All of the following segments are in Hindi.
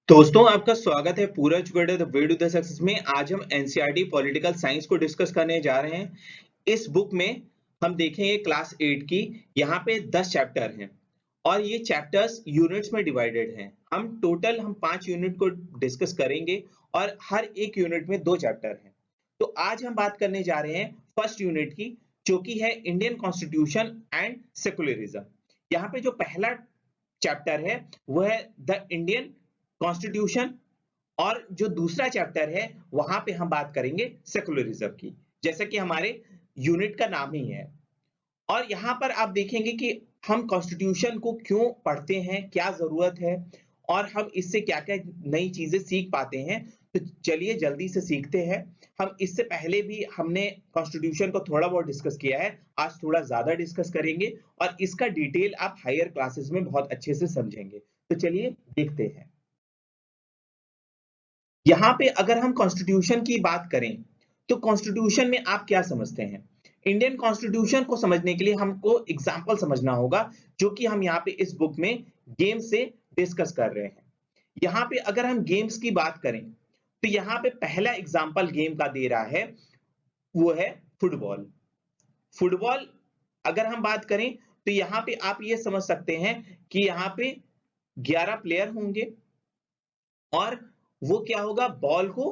दोस्तों आपका स्वागत है पूरा together the way to the success में। आज हम एनसीईआरटी पॉलिटिकल साइंस को डिस्कस करने जा रहे हैं। इस बुक में हम देखेंगे क्लास 8 की। यहाँ पे 10 चैप्टर हैं और ये चैप्टर्स यूनिट्स में डिवाइडेड हैं। हम 5 यूनिट को डिस्कस करेंगे और हर एक यूनिट में 2 चैप्टर हैं। तो आज हम बात करने जा रहे हैं फर्स्ट यूनिट की, जो कि है इंडियन कॉन्स्टिट्यूशन एंड सेकुलरिज्म। यहाँ पे जो पहला चैप्टर है वो है द इंडियन कॉन्स्टिट्यूशन, और जो दूसरा चैप्टर है वहां पे हम बात करेंगे सेकुलरिज्म की, जैसा कि हमारे यूनिट का नाम ही है। और यहाँ पर आप देखेंगे कि हम कॉन्स्टिट्यूशन को क्यों पढ़ते हैं, क्या जरूरत है और हम इससे क्या क्या नई चीजें सीख पाते हैं। तो चलिए जल्दी से सीखते हैं। हम इससे पहले भी हमने कॉन्स्टिट्यूशन को थोड़ा बहुत डिस्कस किया है, आज थोड़ा ज्यादा डिस्कस करेंगे और इसका डिटेल आप हायर क्लासेस में बहुत अच्छे से समझेंगे। तो चलिए देखते हैं। यहाँ पे अगर हम कॉन्स्टिट्यूशन की बात करें तो कॉन्स्टिट्यूशन में आप क्या समझते हैं। इंडियन कॉन्स्टिट्यूशन को समझने के लिए हमको एग्जाम्पल समझना होगा, जो कि हम यहाँ पे इस बुक में गेम से डिस्कस कर रहे हैं। यहाँ पे अगर हम गेम्स की बात करें तो यहाँ पे पहला एग्जाम्पल गेम का दे रहा है, वो है फुटबॉल। फुटबॉल अगर हम बात करें तो यहाँ पे आप ये समझ सकते हैं कि यहाँ पे 11 प्लेयर होंगे और वो क्या होगा, बॉल को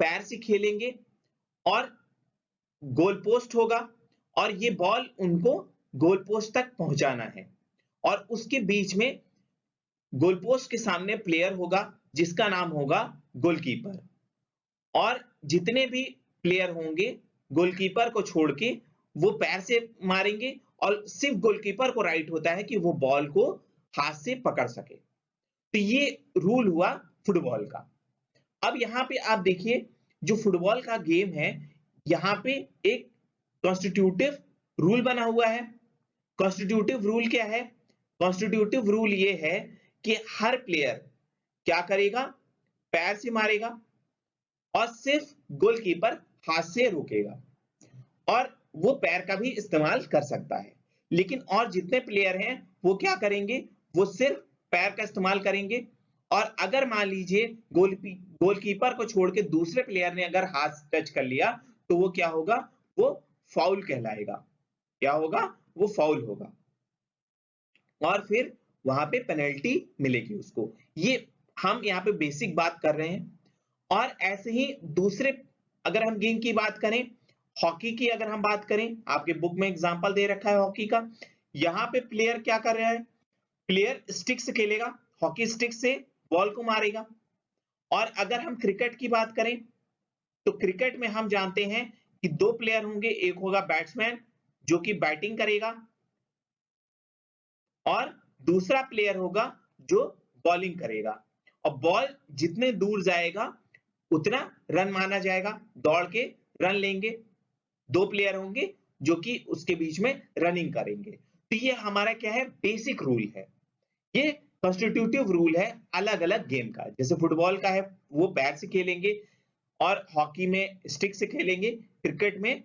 पैर से खेलेंगे और गोल पोस्ट होगा और ये बॉल उनको गोल पोस्ट तक पहुंचाना है। और उसके बीच में गोल पोस्ट के सामने प्लेयर होगा जिसका नाम होगा गोलकीपर। और जितने भी प्लेयर होंगे गोलकीपर को छोड़ के वो पैर से मारेंगे और सिर्फ गोलकीपर को राइट होता है कि वो बॉल को हाथ से पकड़ सके। तो ये रूल हुआ फुटबॉल का। अब यहाँ पे आप देखिए, जो फुटबॉल का गेम है यहाँ पे एक कॉन्स्टिट्यूटिव रूल बना हुआ है। कॉन्स्टिट्यूटिव रूल क्या है? कॉन्स्टिट्यूटिव रूल ये है कि हर प्लेयर क्या करेगा, पैर से मारेगा और सिर्फ गोलकीपर हाथ से रोकेगा। और वो पैर का भी इस्तेमाल कर सकता है, लेकिन और जितने प्लेयर हैं वो क्या करेंगे, वो सिर्फ पैर का इस्तेमाल करेंगे। और अगर मान लीजिए गोलकीपर को छोड़ के दूसरे प्लेयर ने अगर हाथ टच कर लिया तो वो क्या होगा, वो फाउल कहलाएगा। क्या होगा, वो फाउल होगा और फिर वहां पे पेनल्टी मिलेगी उसको। ये हम यहाँ पे बेसिक बात कर रहे हैं। और ऐसे ही दूसरे अगर हम गेम की बात करें, हॉकी की अगर हम बात करें, आपके बुक में एग्जांपल दे रखा है हॉकी का। यहाँ पे प्लेयर क्या कर रहा है, प्लेयर स्टिक से खेलेगा, हॉकी स्टिक से बॉल को मारेगा। और अगर हम क्रिकेट की बात करें तो क्रिकेट में हम जानते हैं कि 2 प्लेयर होंगे, एक होगा बैट्समैन जो कि बैटिंग करेगा और दूसरा प्लेयर होगा जो बॉलिंग करेगा। और बॉल जितने दूर जाएगा उतना रन माना जाएगा, दौड़ के रन लेंगे। 2 प्लेयर होंगे जो कि उसके बीच में रनिंग करेंगे। तो ये हमारा क्या है, बेसिक रूल है। ये कॉन्स्टिट्यूटिव रूल है अलग अलग गेम का। जैसे फुटबॉल का है वो पैर से खेलेंगे और हॉकी में स्टिक से खेलेंगे, क्रिकेट में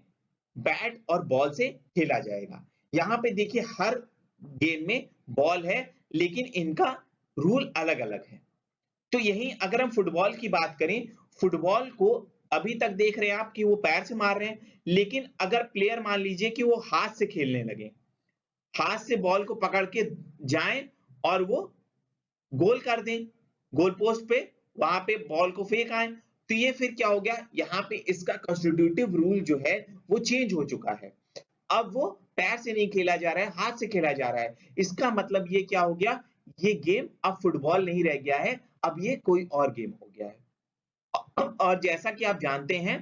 बैट और बॉल से खेला जाएगा। यहाँ पे देखिए हर गेम में बॉल है लेकिन इनका रूल अलग अलग है। तो यही अगर हम फुटबॉल की बात करें, फुटबॉल को अभी तक देख रहे हैं आप कि वो पैर से मार रहे हैं, लेकिन अगर प्लेयर मान लीजिए कि वो हाथ से खेलने लगे, हाथ से बॉल को पकड़ के जाएं और वो गोल कर दें, गोल पोस्ट पे वहां पे बॉल को फेंक आए, तो ये फिर क्या हो गया, यहाँ पे इसका कॉन्स्टिट्यूटिव रूल जो है वो चेंज हो चुका है। अब वो पैर से नहीं खेला जा रहा है, हाथ से खेला जा रहा है। इसका मतलब ये क्या हो गया, ये गेम अब फुटबॉल नहीं रह गया है, अब ये कोई और गेम हो गया है। और जैसा कि आप जानते हैं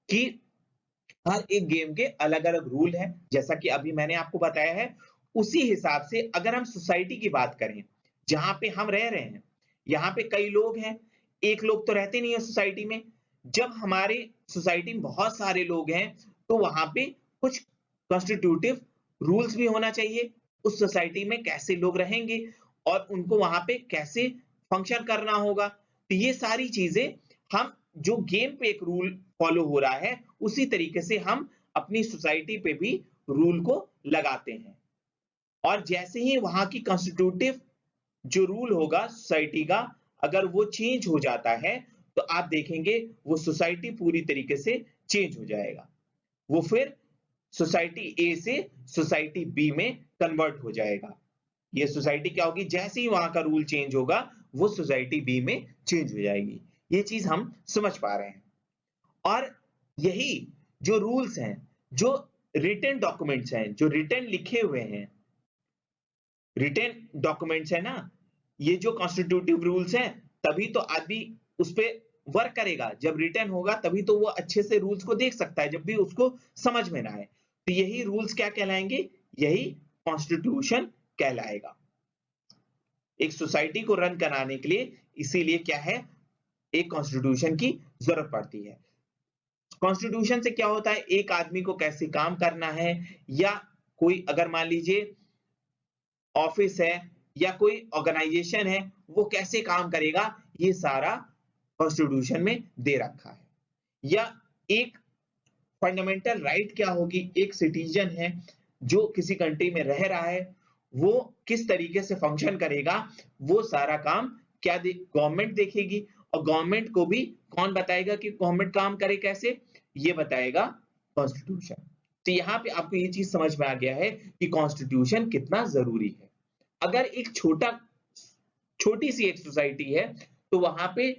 कि हर एक गेम के अलग अलग रूल हैं, जैसा कि अभी मैंने आपको बताया है। उसी हिसाब से अगर हम सोसाइटी की बात करें जहां पे हम रह रहे हैं, यहाँ पे कई लोग हैं, एक लोग तो रहते नहीं है सोसाइटी में। जब हमारे सोसाइटी में बहुत सारे लोग हैं तो वहां पे कुछ कॉन्स्टिट्यूटिव रूल्स भी होना चाहिए। उस सोसाइटी में कैसे लोग रहेंगे और उनको वहां पे कैसे फंक्शन करना होगा। तो ये सारी चीजें हम जो गेम पे एक रूल फॉलो हो रहा है उसी तरीके से हम अपनी सोसाइटी पे भी रूल को लगाते हैं। और जैसे ही वहां की कॉन्स्टिट्यूटिव जो रूल होगा सोसाइटी का अगर वो चेंज हो जाता है तो आप देखेंगे वो सोसाइटी पूरी तरीके से चेंज हो जाएगा। वो फिर सोसाइटी ए से सोसाइटी बी में कन्वर्ट हो जाएगा। ये सोसाइटी क्या होगी, जैसे ही वहां का रूल चेंज होगा वो सोसाइटी बी में चेंज हो जाएगी। ये चीज हम समझ पा रहे हैं। और यही जो रूल्स हैं, जो रिटन डॉक्यूमेंट्स हैं, जो रिटन लिखे हुए हैं, रिटन डॉक्यूमेंट्स है ना, ये जो कॉन्स्टिट्यूटिव रूल्स हैं, तभी तो आदमी उस पे वर्क करेगा। जब रिटन होगा तभी तो वो अच्छे से रूल्स को देख सकता है, जब भी उसको समझ में ना आए। तो यही रूल्स क्या कहलाएंगे, यही कॉन्स्टिट्यूशन कहलाएगा। एक सोसाइटी को रन कराने के लिए इसीलिए क्या है, एक कॉन्स्टिट्यूशन की जरूरत पड़ती है। कॉन्स्टिट्यूशन से क्या होता है, एक आदमी को कैसे काम करना है, या कोई अगर मान लीजिए ऑफिस है या कोई ऑर्गेनाइजेशन है, वो कैसे काम करेगा, ये सारा कॉन्स्टिट्यूशन में दे रखा है। या एक फंडामेंटल राइट क्या होगी, एक सिटीजन है जो किसी कंट्री में रह रहा है, वो किस तरीके से फंक्शन करेगा, वो सारा काम क्या गवर्नमेंट देखेगी। और गवर्नमेंट को भी कौन बताएगा कि गवर्नमेंट काम करे कैसे, ये बताएगा कॉन्स्टिट्यूशन। तो यहाँ पे आपको ये चीज समझ में आ गया है कि कॉन्स्टिट्यूशन कितना जरूरी है। अगर एक छोटी सी एक सोसाइटी है तो वहां पे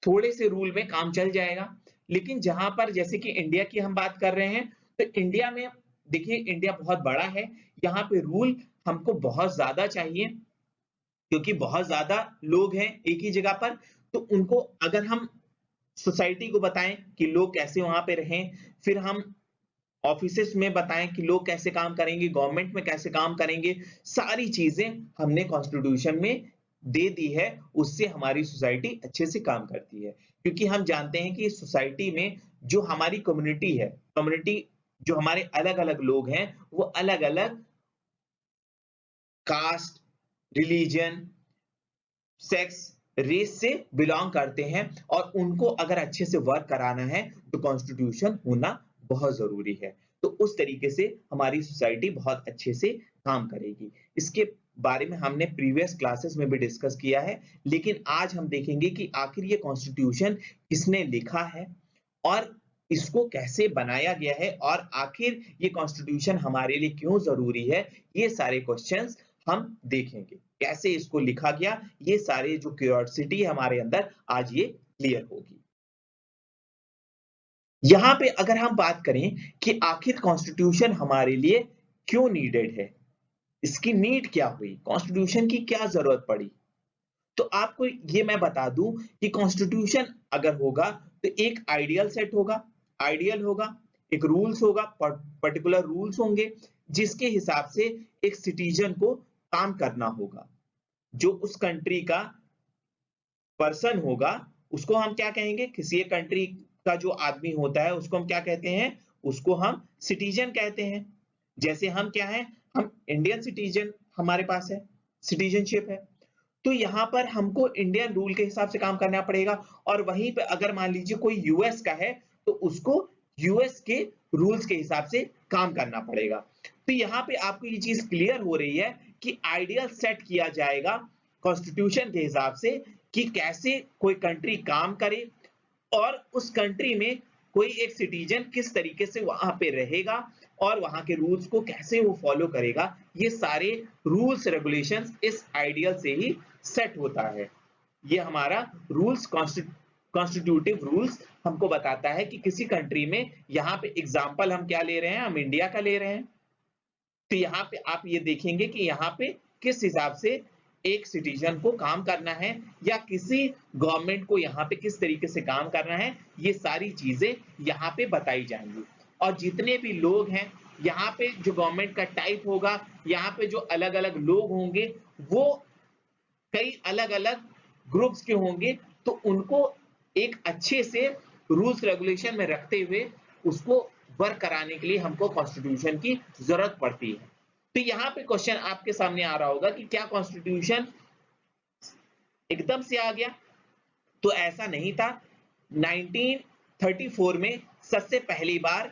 थोड़े से रूल में काम चल जाएगा। लेकिन जहां पर जैसे कि इंडिया की हम बात कर रहे हैं, तो इंडिया में देखिए, इंडिया बहुत बड़ा है, यहाँ पे रूल हमको बहुत ज्यादा चाहिए, क्योंकि बहुत ज्यादा लोग हैं एक ही जगह पर। तो उनको अगर हम सोसाइटी को बताएं कि लोग कैसे वहां पे रहें, फिर हम ऑफिसेस में बताएं कि लोग कैसे काम करेंगे, गवर्नमेंट में कैसे काम करेंगे, सारी चीजें हमने कॉन्स्टिट्यूशन में दे दी है। उससे हमारी सोसाइटी अच्छे से काम करती है, क्योंकि हम जानते हैं कि सोसाइटी में जो हमारी कम्युनिटी है, कम्युनिटी जो हमारे अलग अलग लोग हैं, वो अलग अलग कास्ट, रिलीजन, सेक्स, रेस से बिलोंग करते हैं, और उनको अगर अच्छे से वर्क कराना है तो कॉन्स्टिट्यूशन होना बहुत जरूरी है। तो उस तरीके से हमारी सोसाइटी बहुत अच्छे से काम करेगी। इसके बारे में हमने प्रीवियस क्लासेस में भी डिस्कस किया है, लेकिन आज हम देखेंगे कि आखिर ये कॉन्स्टिट्यूशन किसने लिखा है, और इसको कैसे बनाया गया है, और आखिर ये कॉन्स्टिट्यूशन हमारे लिए क्यों जरूरी है। ये सारे क्वेश्चंस हम देखेंगे, कैसे इसको लिखा गया, ये सारे जो क्यूरियोसिटी है हमारे अंदर, आज ये क्लियर होगी। यहां पे अगर हम बात करें कि आखिर कॉन्स्टिट्यूशन हमारे लिए क्यों नीडेड है, इसकी नीड क्या हुई, कॉन्स्टिट्यूशन की क्या जरूरत पड़ी, तो आपको ये मैं बता दूं कि कॉन्स्टिट्यूशन अगर होगा तो एक आइडियल सेट होगा, आइडियल होगा, एक रूल्स होगा, पर्टिकुलर रूल्स होंगे, जिसके हिसाब से एक सिटीजन को काम करना होगा। जो उस कंट्री का पर्सन होगा, उसको हम क्या कहेंगे, किसी एक कंट्री का जो आदमी होता है उसको हम क्या कहते हैं, उसको हम सिटीजन कहते हैं। जैसे हम क्या है, हम इंडियन सिटीजन हमारे पास है, सिटीजनशिप है। तो यहाँ पर हमको इंडियन रूल के हिसाब से काम करना पड़ेगा। और वहीं पे अगर मान लीजिए कोई यूएस का है तो उसको यूएस के रूल्स के हिसाब से काम करना पड़ेगा। तो यहाँ पे आपको ये चीज क्लियर हो रही है कि आइडियल सेट किया जाएगा कॉन्स्टिट्यूशन के हिसाब से कि कैसे कोई कंट्री काम करे, और उस कंट्री में कोई एक सिटीजन किस तरीके से वहां पे रहेगा, और वहां के रूल्स को कैसे वो फॉलो करेगा। ये सारे रूल्स रेगुलेशंस इस आइडियल से ही सेट होता है। ये हमारा रूल्स, कॉन्स्टिट्यूटिव रूल्स हमको बताता है कि किसी कंट्री में, यहाँ पे एग्जांपल हम क्या ले रहे हैं, हम इंडिया का ले रहे हैं। तो यहाँ पे आप ये देखेंगे कि यहाँ पे किस हिसाब से एक सिटीजन को काम करना है, या किसी गवर्नमेंट को यहाँ पे किस तरीके से काम करना है, ये सारी चीजें यहाँ पे बताई जाएंगी। और जितने भी लोग हैं, यहाँ पे जो गवर्नमेंट का टाइप होगा, यहाँ पे जो अलग अलग लोग होंगे, वो कई अलग अलग ग्रुप्स के होंगे। तो उनको एक अच्छे से रूल्स रेगुलेशन में रखते हुए उसको वर्क कराने के लिए हमको कॉन्स्टिट्यूशन की जरूरत पड़ती है। तो यहाँ पे क्वेश्चन आपके सामने आ रहा होगा कि क्या कॉन्स्टिट्यूशन एकदम से आ गया, तो ऐसा नहीं था। 1934 में सबसे पहली बार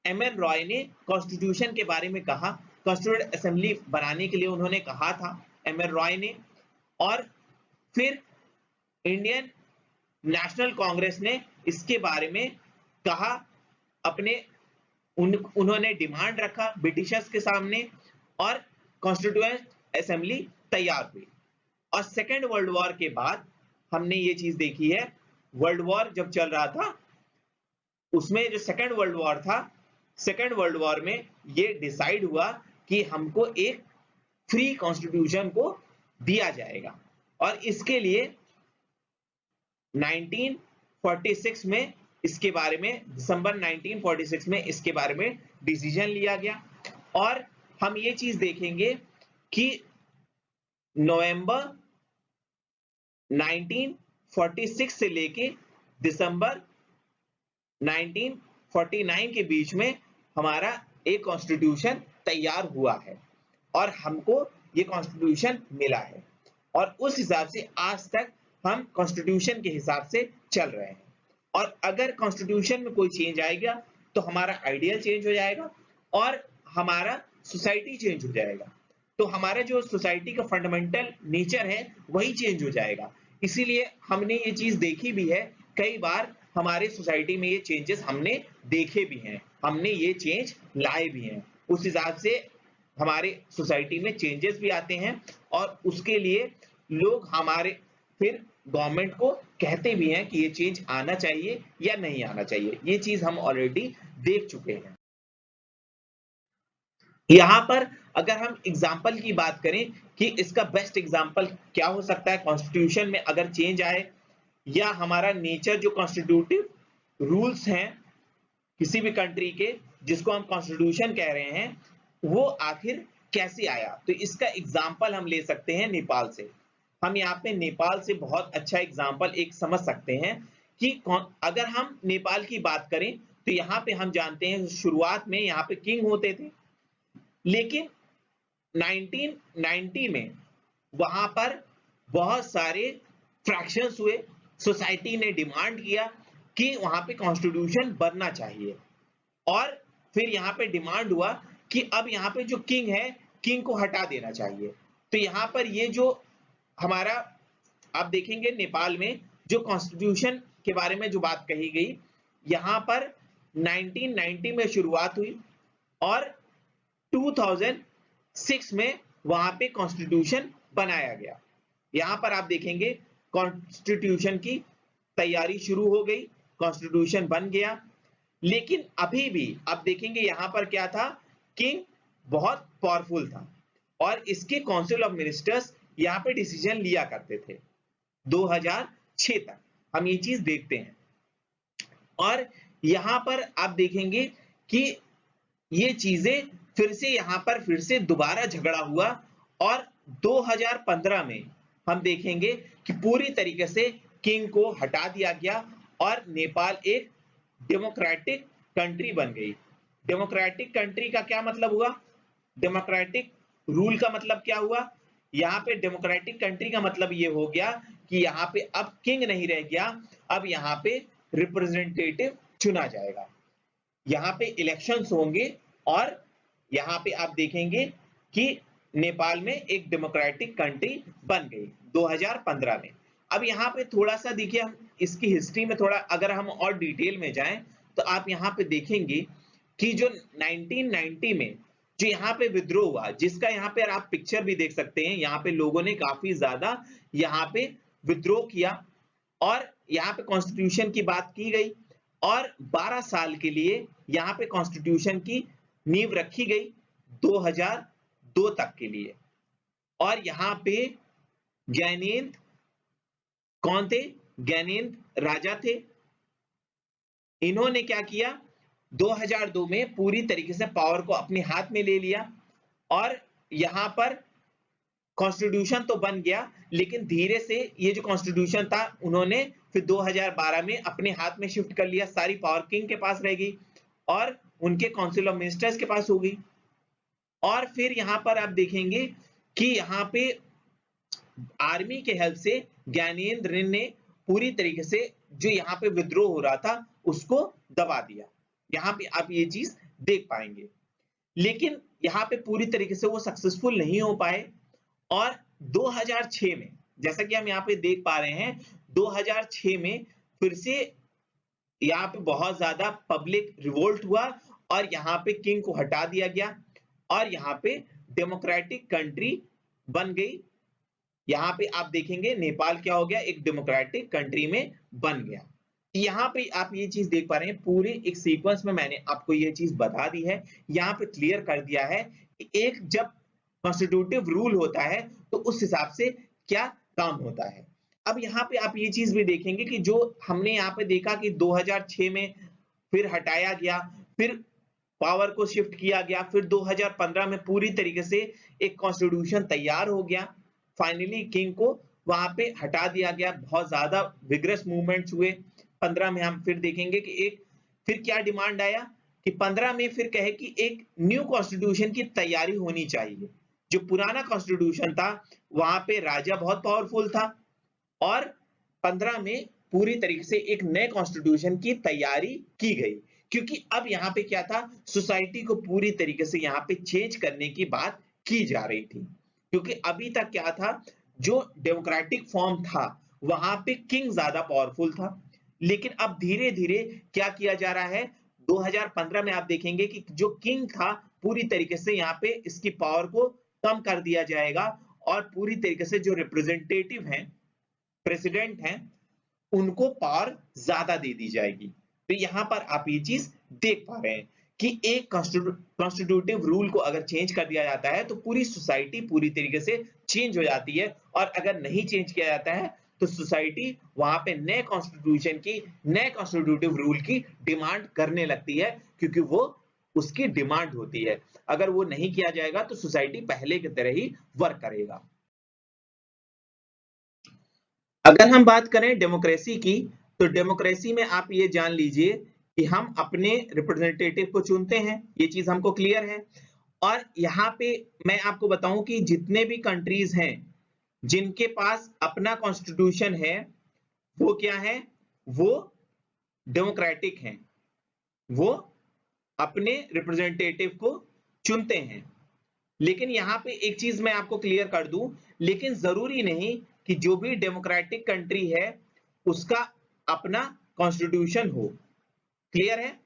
एमएन रॉय ने कॉन्स्टिट्यूशन के बारे में कहा, कॉन्स्टिट्यूएंट असेंबली बनाने के लिए उन्होंने कहा था एमएन रॉय ने। और फिर इंडियन नेशनल कांग्रेस ने इसके बारे में कहा, अपने उन्होंने डिमांड रखा ब्रिटिशर्स के सामने और कॉन्स्टिट्यूएंट असेंबली तैयार हुई। और सेकेंड वर्ल्ड वॉर के बाद हमने ये चीज देखी है, वर्ल्ड वॉर जब चल रहा था उसमें जो सेकेंड वर्ल्ड वॉर था, सेकेंड वर्ल्ड वॉर में ये डिसाइड हुआ कि हमको एक फ्री कॉन्स्टिट्यूशन को दिया जाएगा और इसके लिए 1946 में इसके बारे में, दिसंबर 1946 में इसके बारे में डिसीजन लिया गया। और हम ये चीज देखेंगे कि नवंबर 1946 से लेके दिसंबर 1949 के बीच में हमारा एक कॉन्स्टिट्यूशन तैयार हुआ है और हमको ये कॉन्स्टिट्यूशन मिला है और उस हिसाब से आज तक हम कॉन्स्टिट्यूशन के हिसाब से चल रहे हैं। और अगर कॉन्स्टिट्यूशन में कोई चेंज आएगा तो हमारा आइडियल चेंज हो जाएगा और हमारा सोसाइटी चेंज हो जाएगा, तो हमारा जो सोसाइटी का फंडामेंटल नेचर है वही चेंज हो जाएगा। इसीलिए हमने ये चीज देखी भी है, कई बार हमारे सोसाइटी में ये चेंजेस हमने देखे भी हैं, हमने ये चेंज लाए भी हैं। उस हिसाब से हमारे सोसाइटी में चेंजेस भी आते हैं और उसके लिए लोग हमारे फिर गवर्नमेंट को कहते भी हैं कि ये चेंज आना चाहिए या नहीं आना चाहिए। ये चीज हम ऑलरेडी देख चुके हैं। यहां पर अगर हम एग्जाम्पल की बात करें कि इसका बेस्ट एग्जाम्पल क्या हो सकता है, कॉन्स्टिट्यूशन में अगर चेंज आए या हमारा नेचर जो कॉन्स्टिट्यूटिव रूल्स हैं किसी भी कंट्री के, जिसको हम कॉन्स्टिट्यूशन कह रहे हैं, वो आखिर कैसे आया, तो इसका एग्जाम्पल हम ले सकते हैं नेपाल से। हम यहाँ पे नेपाल से बहुत अच्छा एग्जाम्पल एक समझ सकते हैं कि अगर हम नेपाल की बात करें तो यहाँ पे हम जानते हैं शुरुआत में यहाँ पे किंग होते थे, लेकिन 1990 में वहां पर बहुत सारे फ्रैक्शंस हुए, सोसाइटी ने डिमांड किया कि वहां पे कॉन्स्टिट्यूशन बनना चाहिए और फिर यहाँ पे डिमांड हुआ कि अब यहाँ पे जो किंग है, किंग को हटा देना चाहिए। तो यहाँ पर ये जो हमारा आप देखेंगे नेपाल में जो कॉन्स्टिट्यूशन के बारे में जो बात कही गई, यहाँ पर 1990 में शुरुआत हुई और 2006 में वहां पे कॉन्स्टिट्यूशन बनाया गया। यहां पर आप देखेंगे कॉन्स्टिट्यूशन की तैयारी शुरू हो गई, कॉन्स्टिट्यूशन बन गया, लेकिन अभी भी आप देखेंगे यहां पर क्या था, किंग बहुत पावरफुल था और इसके काउंसिल ऑफ मिनिस्टर्स यहां पे डिसीजन लिया करते थे 2006 तक, हम ये चीज देखते हैं। और यहां पर आप देखेंगे कि ये चीजें फिर से यहां पर फिर से दोबारा झगड़ा हुआ और 2015 में हम देखेंगे कि पूरी तरीके से किंग को हटा दिया गया और नेपाल एक डेमोक्रेटिक कंट्री बन गई। डेमोक्रेटिक कंट्री का क्या मतलब हुआ, डेमोक्रेटिक रूल का मतलब क्या हुआ, यहाँ पे डेमोक्रेटिक कंट्री का मतलब ये हो गया कि यहाँ पे अब किंग नहीं रह गया, अब यहाँ पे रिप्रेजेंटेटिव चुना जाएगा, यहाँ पे इलेक्शंस होंगे और यहाँ पे आप देखेंगे कि नेपाल में एक डेमोक्रेटिक कंट्री बन गई 2015 में। अब यहाँ पे थोड़ा सा देखिए, हम इसकी हिस्ट्री में थोड़ा अगर हम और डिटेल में जाएं तो आप यहाँ पे देखेंगे कि जो 1990 में जो यहाँ पे विद्रोह हुआ, जिसका यहाँ पे आप पिक्चर भी देख सकते हैं, यहाँ पे लोगों ने काफी ज्यादा यहाँ पे विद्रोह किया और यहाँ पे कॉन्स्टिट्यूशन की बात की गई और 12 साल के लिए यहाँ पे कॉन्स्टिट्यूशन की नींव रखी गई 2002 तक के लिए। और यहाँ पे ज्ञानेंद्र कौन थे, ज्ञानेंद्र राजा थे। इन्होंने क्या किया, 2002 में पूरी तरीके से पावर को अपने हाथ में ले लिया और यहां पर कॉन्स्टिट्यूशन तो बन गया, लेकिन धीरे से ये जो कॉन्स्टिट्यूशन था उन्होंने फिर 2012 में अपने हाथ में शिफ्ट कर लिया, सारी पावर किंग के पास रह गई और उनके काउंसिल ऑफ मिनिस्टर्स के पास हो गई। और फिर यहां पर आप देखेंगे कि यहाँ पे आर्मी के हेल्प से ज्ञानेंद्र ने पूरी तरीके से जो यहाँ पे विद्रोह हो रहा था उसको दबा दिया, यहाँ पे आप ये चीज देख पाएंगे। लेकिन यहाँ पे पूरी तरीके से वो सक्सेसफुल नहीं हो पाए और 2006 में जैसा कि हम यहाँ पे देख पा रहे हैं 2006 में फिर से यहाँ पे बहुत ज्यादा पब्लिक रिवोल्ट हुआ और यहाँ पे किंग को हटा दिया गया और यहाँ पे डेमोक्रेटिक कंट्री बन गई। यहाँ पे आप देखेंगे नेपाल क्या हो गया, एक डेमोक्रेटिक कंट्री में बन गया। यहाँ पे आप ये चीज देख पा रहे हैं, पूरे एक सीक्वेंस में मैंने आपको ये चीज बता दी है, यहाँ पे क्लियर कर दिया है कि एक जब कॉन्स्टिट्यूटिव रूल होता है तो उस हिसाब से क्या काम होता है। अब यहाँ पे आप ये चीज भी देखेंगे कि जो हमने यहाँ पे देखा कि 2006 में फिर हटाया गया, फिर पावर को शिफ्ट किया गया, फिर 2015 में पूरी तरीके से एक कॉन्स्टिट्यूशन तैयार हो गया, फाइनली किंग को वहां पे हटा दिया गया, बहुत ज्यादा विग्रस मूवमेंट्स हुए। 15 में हम फिर देखेंगे कि एक फिर क्या डिमांड आया कि 15 में फिर कहे कि एक न्यू कॉन्स्टिट्यूशन की तैयारी होनी चाहिए। जो पुराना कॉन्स्टिट्यूशन था वहां पे राजा बहुत पावरफुल था और 15 में पूरी तरीके से एक नए कॉन्स्टिट्यूशन की तैयारी की गई, क्योंकि अब यहाँ पे क्या था, सोसाइटी को पूरी तरीके से यहाँ पे चेंज करने की बात की जा रही थी। क्योंकि अभी तक क्या था, जो डेमोक्रेटिक फॉर्म था वहां पे किंग ज्यादा पावरफुल था, लेकिन अब धीरे धीरे क्या किया जा रहा है, 2015 में आप देखेंगे कि जो किंग था पूरी तरीके से यहाँ पे इसकी पावर को कम कर दिया जाएगा और पूरी तरीके से जो रिप्रेजेंटेटिव हैं, प्रेसिडेंट हैं, उनको पावर ज्यादा दे दी जाएगी। तो यहां पर आप ये चीज देख पा रहे हैं कि एक कॉन्स्टिट्यूटिव रूल को अगर चेंज कर दिया जाता है तो पूरी सोसाइटी पूरी तरीके से चेंज हो जाती है, और अगर नहीं चेंज किया जाता है तो सोसाइटी वहां पे नए कॉन्स्टिट्यूशन की, नए कॉन्स्टिट्यूटिव रूल की डिमांड करने लगती है, क्योंकि वो उसकी डिमांड होती है। अगर वो नहीं किया जाएगा तो सोसाइटी पहले की तरह ही वर्क करेगा। अगर हम बात करें डेमोक्रेसी की, तो डेमोक्रेसी में आप ये जान लीजिए कि हम अपने रिप्रेजेंटेटिव को चुनते हैं, ये चीज हमको क्लियर है। और यहाँ पे मैं आपको बताऊं कि जितने भी कंट्रीज हैं जिनके पास अपना कॉन्स्टिट्यूशन है, वो क्या है, वो डेमोक्रेटिक हैं, वो अपने रिप्रेजेंटेटिव को चुनते हैं। लेकिन यहाँ पे एक चीज मैं आपको क्लियर कर दूं, लेकिन जरूरी नहीं कि जो भी डेमोक्रेटिक कंट्री है उसका अपना कॉन्स्टिट्यूशन हो। क्लियर है?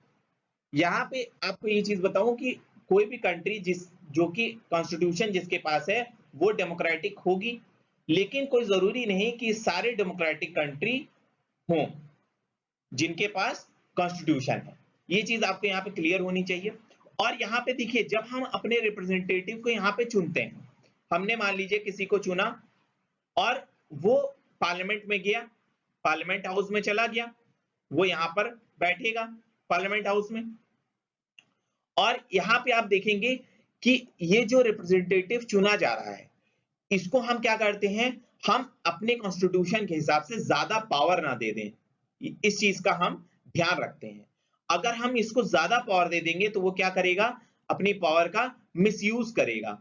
यहाँ पे आपको ये चीज बताऊं कि कोई भी कंट्री जो कि कॉन्स्टिट्यूशन जिसके पास है वो डेमोक्रेटिक होगी, लेकिन कोई जरूरी नहीं कि सारे डेमोक्रेटिक कंट्री हों जिनके पास कॉन्स्टिट्यूशन है। ये चीज आपको यहाँ पे क्लियर होनी चाहिए। और यहाँ पे देखिए, जब हम अपने रिप्रेजेंटेटिव को यहाँ पे चुनते हैं, हमने मान लीजिए किसी को चुना और वो पार्लियामेंट में गया, पार्लियामेंट हाउस में चला गया, वो यहाँ पर बैठेगा पार्लियामेंट हाउस में, और यहाँ पे आप देखेंगे कि ये जो रिप्रेजेंटेटिव चुना जा रहा है इसको हम क्या करते हैं, हम अपने कॉन्स्टिट्यूशन के हिसाब से ज्यादा पावर ना दे दें, इस चीज का हम ध्यान रखते हैं। अगर हम इसको ज्यादा पावर दे देंगे तो वो क्या करेगा, अपनी पावर का मिसयूज करेगा,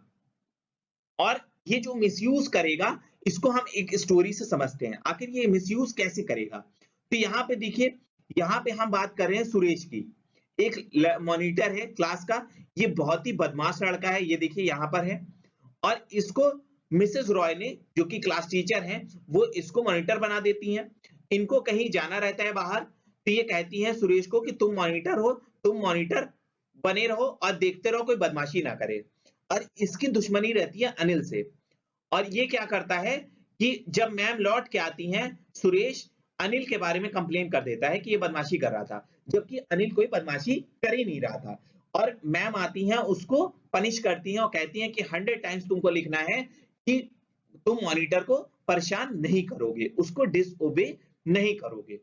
और ये जो मिसयूज करेगा इसको हम एक स्टोरी से समझते हैं, आखिर ये मिसयूज कैसे करेगा। तो यहाँ पे देखिए, यहाँ पे हम बात कर रहे हैं सुरेश की, एक मॉनिटर है क्लास का, ये बहुत ही बदमाश लड़का है, ये देखिए यहाँ पर है, और इसको मिसेस रॉय ने, जो कि क्लास टीचर हैं, वो इसको मॉनिटर बना देती हैं। इनको कहीं जाना रहता है बाहर, तो ये कहती हैं सुरेश को कि तुम मॉनिटर हो, तुम मॉनिटर बने रहो और देखते रहो कोई बदमाशी ना करे। और इसकी दुश्मनी रहती है अनिल से, और ये क्या करता है कि जब मैम लौट के आती हैं, सुरेश अनिल के बारे में कंप्लेन कर देता है कि ये बदमाशी कर रहा था, जबकि अनिल कोई बदमाशी कर ही नहीं रहा था। और मैम आती हैं, उसको पनिश करती हैं और कहती हैं कि 100 टाइम्स तुमको लिखना है कि तुम मॉनिटर को परेशान नहीं करोगे, उसको डिसओबे नहीं करोगे।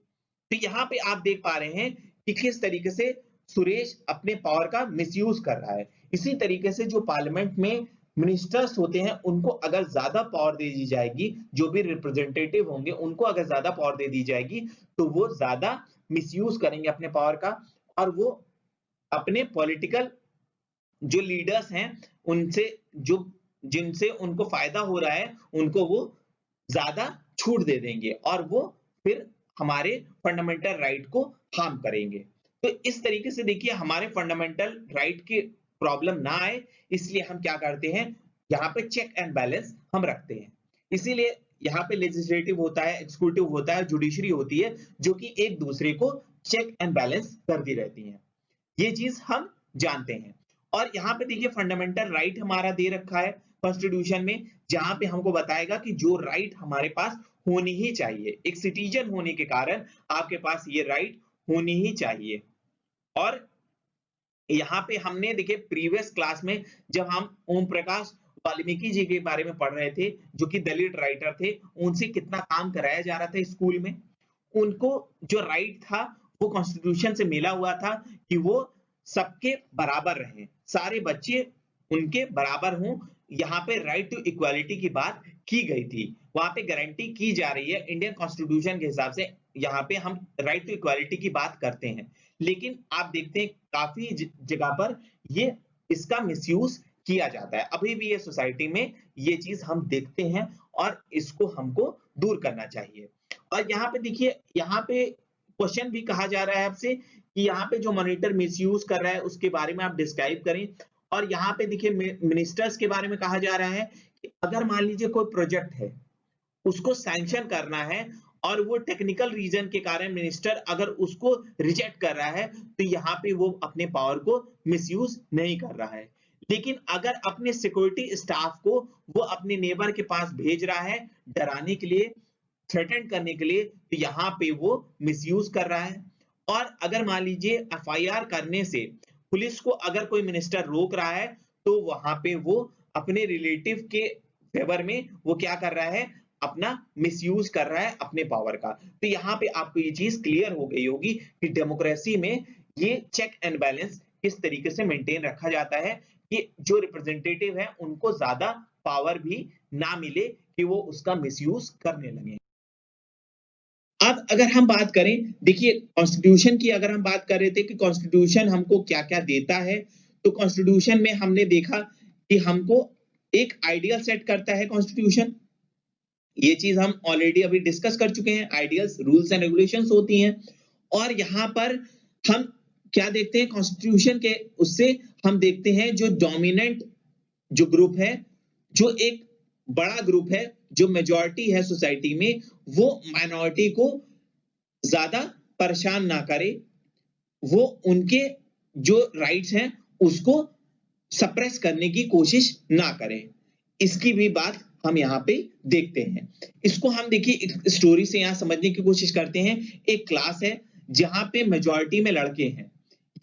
तो यहाँ पे आप देख पा रहे हैं कि किस तरीके से सुरेश अपने पावर का मिसयूज कर रहा है। इसी तरीके से जो पार्लियामेंट में मिनिस्टर्स होते हैं, उनको अगर ज्यादा पावर दे दी जाएगी, जो भी रिप्रेजेंटेटिव होंगे उनको अगर ज्यादा पावर दे दी जाएगी, तो वो ज्यादा मिसयूज करेंगे अपने पावर का, और वो अपने पॉलिटिकल जो लीडर्स हैं उनसे, जो जिनसे उनको फायदा हो रहा है, उनको वो ज्यादा छूट दे देंगे और वो फिर हमारे फंडामेंटल राइट को हार्म करेंगे। तो इस तरीके से देखिए, हमारे फंडामेंटल राइट की प्रॉब्लम ना आए, इसलिए हम क्या करते हैं, यहाँ पे चेक एंड बैलेंस हम रखते हैं। इसीलिए यहाँ पे लेजिस्लेटिव होता है, एग्जीक्यूटिव होता है, जुडिशरी होती है, जो कि एक दूसरे को चेक एंड बैलेंस करती रहती है। ये चीज हम जानते हैं। और यहाँ पे देखिए फंडामेंटल राइट हमारा दे रखा है कॉन्स्टिट्यूशन में, जहां पे हमको बताएगा कि जो राइट हमारे पास होनी ही चाहिए, एक सिटीजन होने के कारण आपके पास ये राइट होनी ही चाहिए। और यहाँ पे हमने देखिए प्रीवियस क्लास में जब हम ओम प्रकाश वाल्मीकि जी के बारे में पढ़ रहे थे, जो कि दलित राइटर थे, उनसे कितना काम कराया जा रहा था स्कूल में, उनको जो राइट था वो कॉन्स्टिट्यूशन से मिला हुआ था कि वो सबके बराबर रहें, सारे बच्चे उनके बराबर हों। यहाँ पे राइट टू इक्वालिटी की बात की गई थी, वहां पे गारंटी की जा रही है इंडियन कॉन्स्टिट्यूशन के हिसाब से। यहाँ पे हम राइट टू इक्वालिटी की बात करते हैं, लेकिन आप देखते हैं काफी जगह पर ये इसका मिसयूज किया जाता है। अभी भी ये सोसाइटी में ये चीज हम देखते हैं और इसको हमको दूर करना चाहिए। और यहाँ पे देखिए, यहाँ पे क्वेश्चन भी कहा जा रहा है आपसे कि यहाँ पे जो मॉनिटर मिसयूज कर रहा है उसके बारे में आप डिस्क्राइब करें। और यहाँ पे देखिए मिनिस्टर्स के बारे में कहा जा रहा है कि अगर मान लीजिए कोई प्रोजेक्ट है, उसको सैंक्शन करना है और वो टेक्निकल रीजन के कारण मिनिस्टर अगर उसको रिजेक्ट कर रहा है, तो यहाँ पे वो अपने पावर को मिसयूज नहीं कर रहा है। लेकिन अगर अपने सिक्योरिटी स्टाफ को वो अपने नेबर के पास भेज रहा है डराने के लिए, थ्रेटन करने के लिए, तो यहाँ पे वो मिसयूज कर रहा है। और अगर मान लीजिए एफआईआर करने से पुलिस को अगर कोई मिनिस्टर रोक रहा है, तो वहां पे वो अपने रिलेटिव के फेवर में वो क्या कर रहा है, अपना मिसयूज कर रहा है अपने पावर का। तो यहाँ पे आपको ये चीज क्लियर हो गई होगी कि डेमोक्रेसी में ये चेक एंड बैलेंस किस तरीके से मेंटेन रखा जाता है कि जो रिप्रेजेंटेटिव है उनको ज्यादा पावर भी ना मिले कि वो उसका मिसयूज करने लगे। अब अगर हम बात करें, देखिए कॉन्स्टिट्यूशन की अगर हम बात कर रहे थे कि कॉन्स्टिट्यूशन हमको क्या क्या देता है, तो कॉन्स्टिट्यूशन में हमने देखा कि हमको एक आइडियल सेट करता है कॉन्स्टिट्यूशन। ये चीज हम ऑलरेडी अभी डिस्कस कर चुके हैं, आइडियल्स रूल्स एंड रेगुलेशंस होती हैं। और यहाँ पर हम क्या देखते हैं कॉन्स्टिट्यूशन के, उससे हम देखते हैं जो डोमिनेंट जो ग्रुप है, जो एक बड़ा ग्रुप है, जो मेजॉरिटी है सोसाइटी में, वो माइनॉरिटी को ज्यादा परेशान ना करे, वो उनके जो राइट्स हैं उसको सप्रेस करने की कोशिश ना करें। इसकी भी बात हम यहाँ पे देखते हैं। इसको हम देखिए एक स्टोरी से यहाँ समझने की कोशिश करते हैं। एक क्लास है जहां पे मेजॉरिटी में लड़के हैं।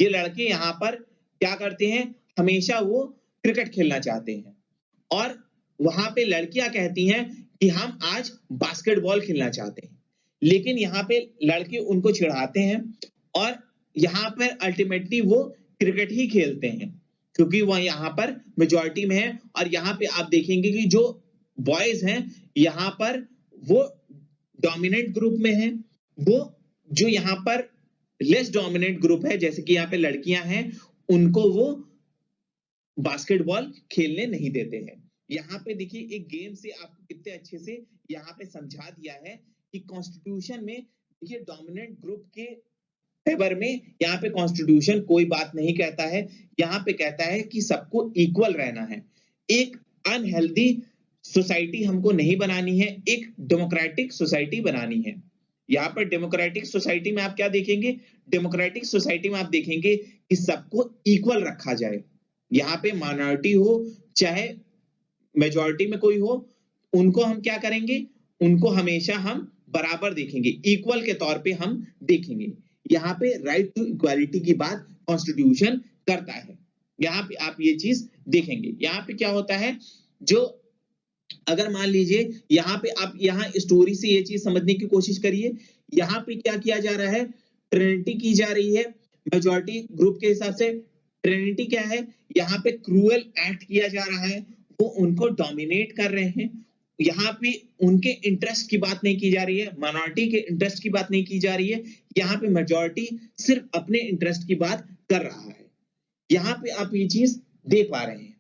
ये लड़के यहाँ पर क्या करते हैं, हमेशा वो क्रिकेट खेलना चाहते हैं, और वहां पे लड़कियां कहती हैं कि हम आज बास्केटबॉल खेलना चाहते हैं। लेकिन यहाँ पे लड़के उनको चिढ़ाते हैं और यहाँ पर अल्टीमेटली वो क्रिकेट ही खेलते हैं, क्योंकि वह यहाँ पर मेजॉरिटी में है। और यहाँ पे आप देखेंगे कि जो बॉयज हैं यहाँ पर वो डोमिनेंट ग्रुप में है, वो जो यहाँ पर लेस डोमिनेंट ग्रुप है, जैसे कि यहाँ पे लड़कियां हैं, उनको वो बास्केटबॉल खेलने नहीं देते हैं। यहाँ पे देखिए एक गेम से आपको कितने अच्छे से यहाँ पे समझा दिया है कि कॉन्स्टिट्यूशन में देखिए डोमिनेंट ग्रुप के फेवर में यहाँ पे कॉन्स्टिट्यूशन कोई बात नहीं कहता है। यहाँ पे कहता है कि सबको इक्वल रहना है। एक अनहेल्दी सोसाइटी हमको नहीं बनानी है, एक डेमोक्रेटिक सोसाइटी बनानी है। यहाँ पर डेमोक्रेटिक सोसाइटी में आप क्या देखेंगे, डेमोक्रेटिक सोसाइटी में आप देखेंगे कि सबको इक्वल रखा जाए। यहाँ पे माइनॉरिटी हो चाहे मेजॉरिटी में कोई हो, उनको हम क्या करेंगे, उनको हमेशा हम बराबर देखेंगे, इक्वल के तौर पे हम देखेंगे। यहाँ पे राइट टू इक्वालिटी की बात कॉन्स्टिट्यूशन करता है। यहाँ पे आप ये चीज देखेंगे। यहाँ पे क्या होता है, जो अगर मान लीजिए यहाँ पे आप यहाँ स्टोरी से ये चीज समझने की कोशिश करिए। यहाँ पे क्या किया जा रहा है, ट्रिनिटी की जा रही है मेजॉरिटी ग्रुप के हिसाब से। ट्रिनिटी क्या है, यहाँ पे क्रूअल एक्ट किया जा रहा है, वो उनको डोमिनेट कर रहे हैं। यहाँ पे उनके इंटरेस्ट की बात नहीं की जा रही है, माइनॉरिटी के इंटरेस्ट की बात नहीं की जा रही है। यहाँ पे मेजॉरिटी सिर्फ अपने इंटरेस्ट की बात कर रहा है। यहाँ पे आप ये चीज देख पा रहे हैं।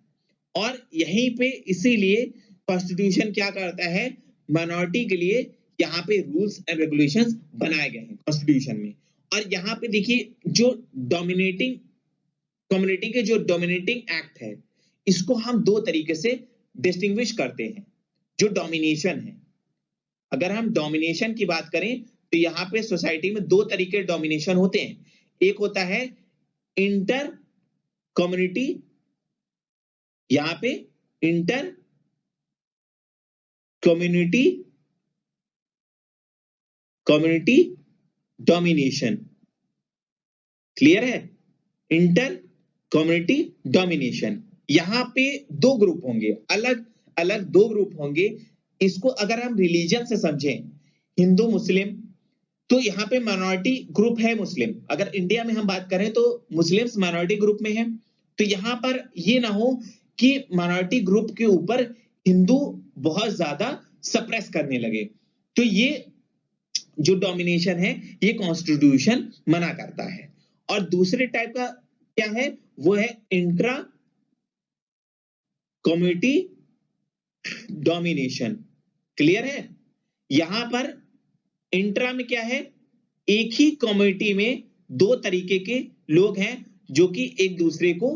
और यहीं पे इसीलिए कॉन्स्टिट्यूशन क्या करता है, माइनॉरिटी के लिए यहाँ पे रूल्स एंड रेगुलेशंस बनाए गए हैं कॉन्स्टिट्यूशन में। और यहाँ पे देखिए जो डोमिनेटिंग कम्युनिटी के जो डोमिनेटिंग एक्ट है, इसको हम दो तरीके से डिस्टिंग्विश करते हैं। जो डोमिनेशन है, अगर हम डोमिनेशन की बात करें तो यहाँ पे सोसाइटी में दो तरीके डोमिनेशन होते हैं। एक होता है इंटर कम्युनिटी, यहाँ पे इंटर कम्युनिटी डोमिनेशन। क्लियर है? Inter community domination. यहाँ पे दो ग्रुप होंगे, अलग अलग दो ग्रुप होंगे। इसको अगर हम रिलीजन से समझें, हिंदू मुस्लिम, तो यहाँ पे माइनॉरिटी ग्रुप है मुस्लिम। अगर इंडिया में हम बात करें तो मुस्लिम्स माइनॉरिटी ग्रुप में है। तो यहाँ पर ये ना हो कि माइनॉरिटी ग्रुप के ऊपर हिंदू बहुत ज्यादा सप्रेस करने लगे। तो ये जो डोमिनेशन है ये कॉन्स्टिट्यूशन मना करता है। और दूसरे टाइप का क्या है, वो है इंट्रा कम्युनिटी डोमिनेशन। क्लियर है? यहां पर इंट्रा में क्या है, एक ही कम्युनिटी में दो तरीके के लोग हैं जो कि एक दूसरे को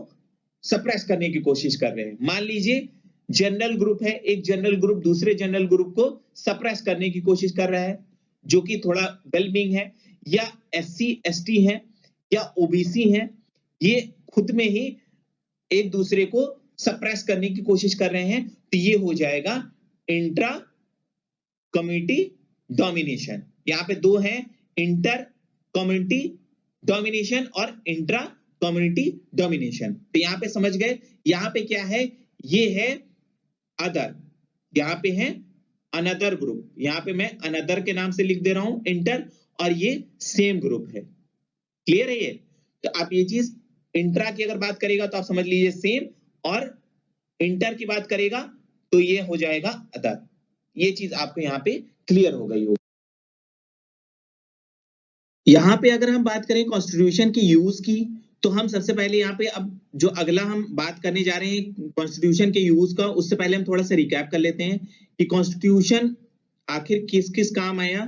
सप्रेस करने की कोशिश कर रहे हैं। मान लीजिए जनरल ग्रुप है, एक जनरल ग्रुप दूसरे जनरल ग्रुप को सप्रेस करने की कोशिश कर रहा है, जो कि थोड़ा वेल बीइंग है, या SC ST है या OBC है, ये खुद में ही एक दूसरे को सप्रेस करने की कोशिश कर रहे हैं। तो ये हो जाएगा इंट्रा कम्युनिटी डोमिनेशन। यहाँ पे दो हैं, इंटर कम्युनिटी डोमिनेशन और इंट्रा कम्युनिटी डोमिनेशन। तो यहाँ पे समझ गए, यहाँ पे क्या है, ये है अदर, यहाँ पे है अनदर ग्रुप। यहाँ पे मैं अनदर के नाम से लिख दे रहा हूं इंटर, और ये सेम ग्रुप है। क्लियर है ये? तो आप ये चीज इंट्रा की अगर बात करेगा तो आप समझ लीजिए सेम, और इंटर की बात करेगा तो ये हो जाएगा अदर। ये चीज आपको यहाँ पे क्लियर हो गई होगी। यहाँ पे अगर हम बात करें कॉन्स्टिट्यूशन की यूज की, तो हम सबसे पहले यहाँ पे अब जो अगला हम बात करने जा रहे हैं कॉन्स्टिट्यूशन के यूज का, उससे पहले हम थोड़ा सा रिकैप कर लेते हैं कि कॉन्स्टिट्यूशन आखिर किस किस काम आया।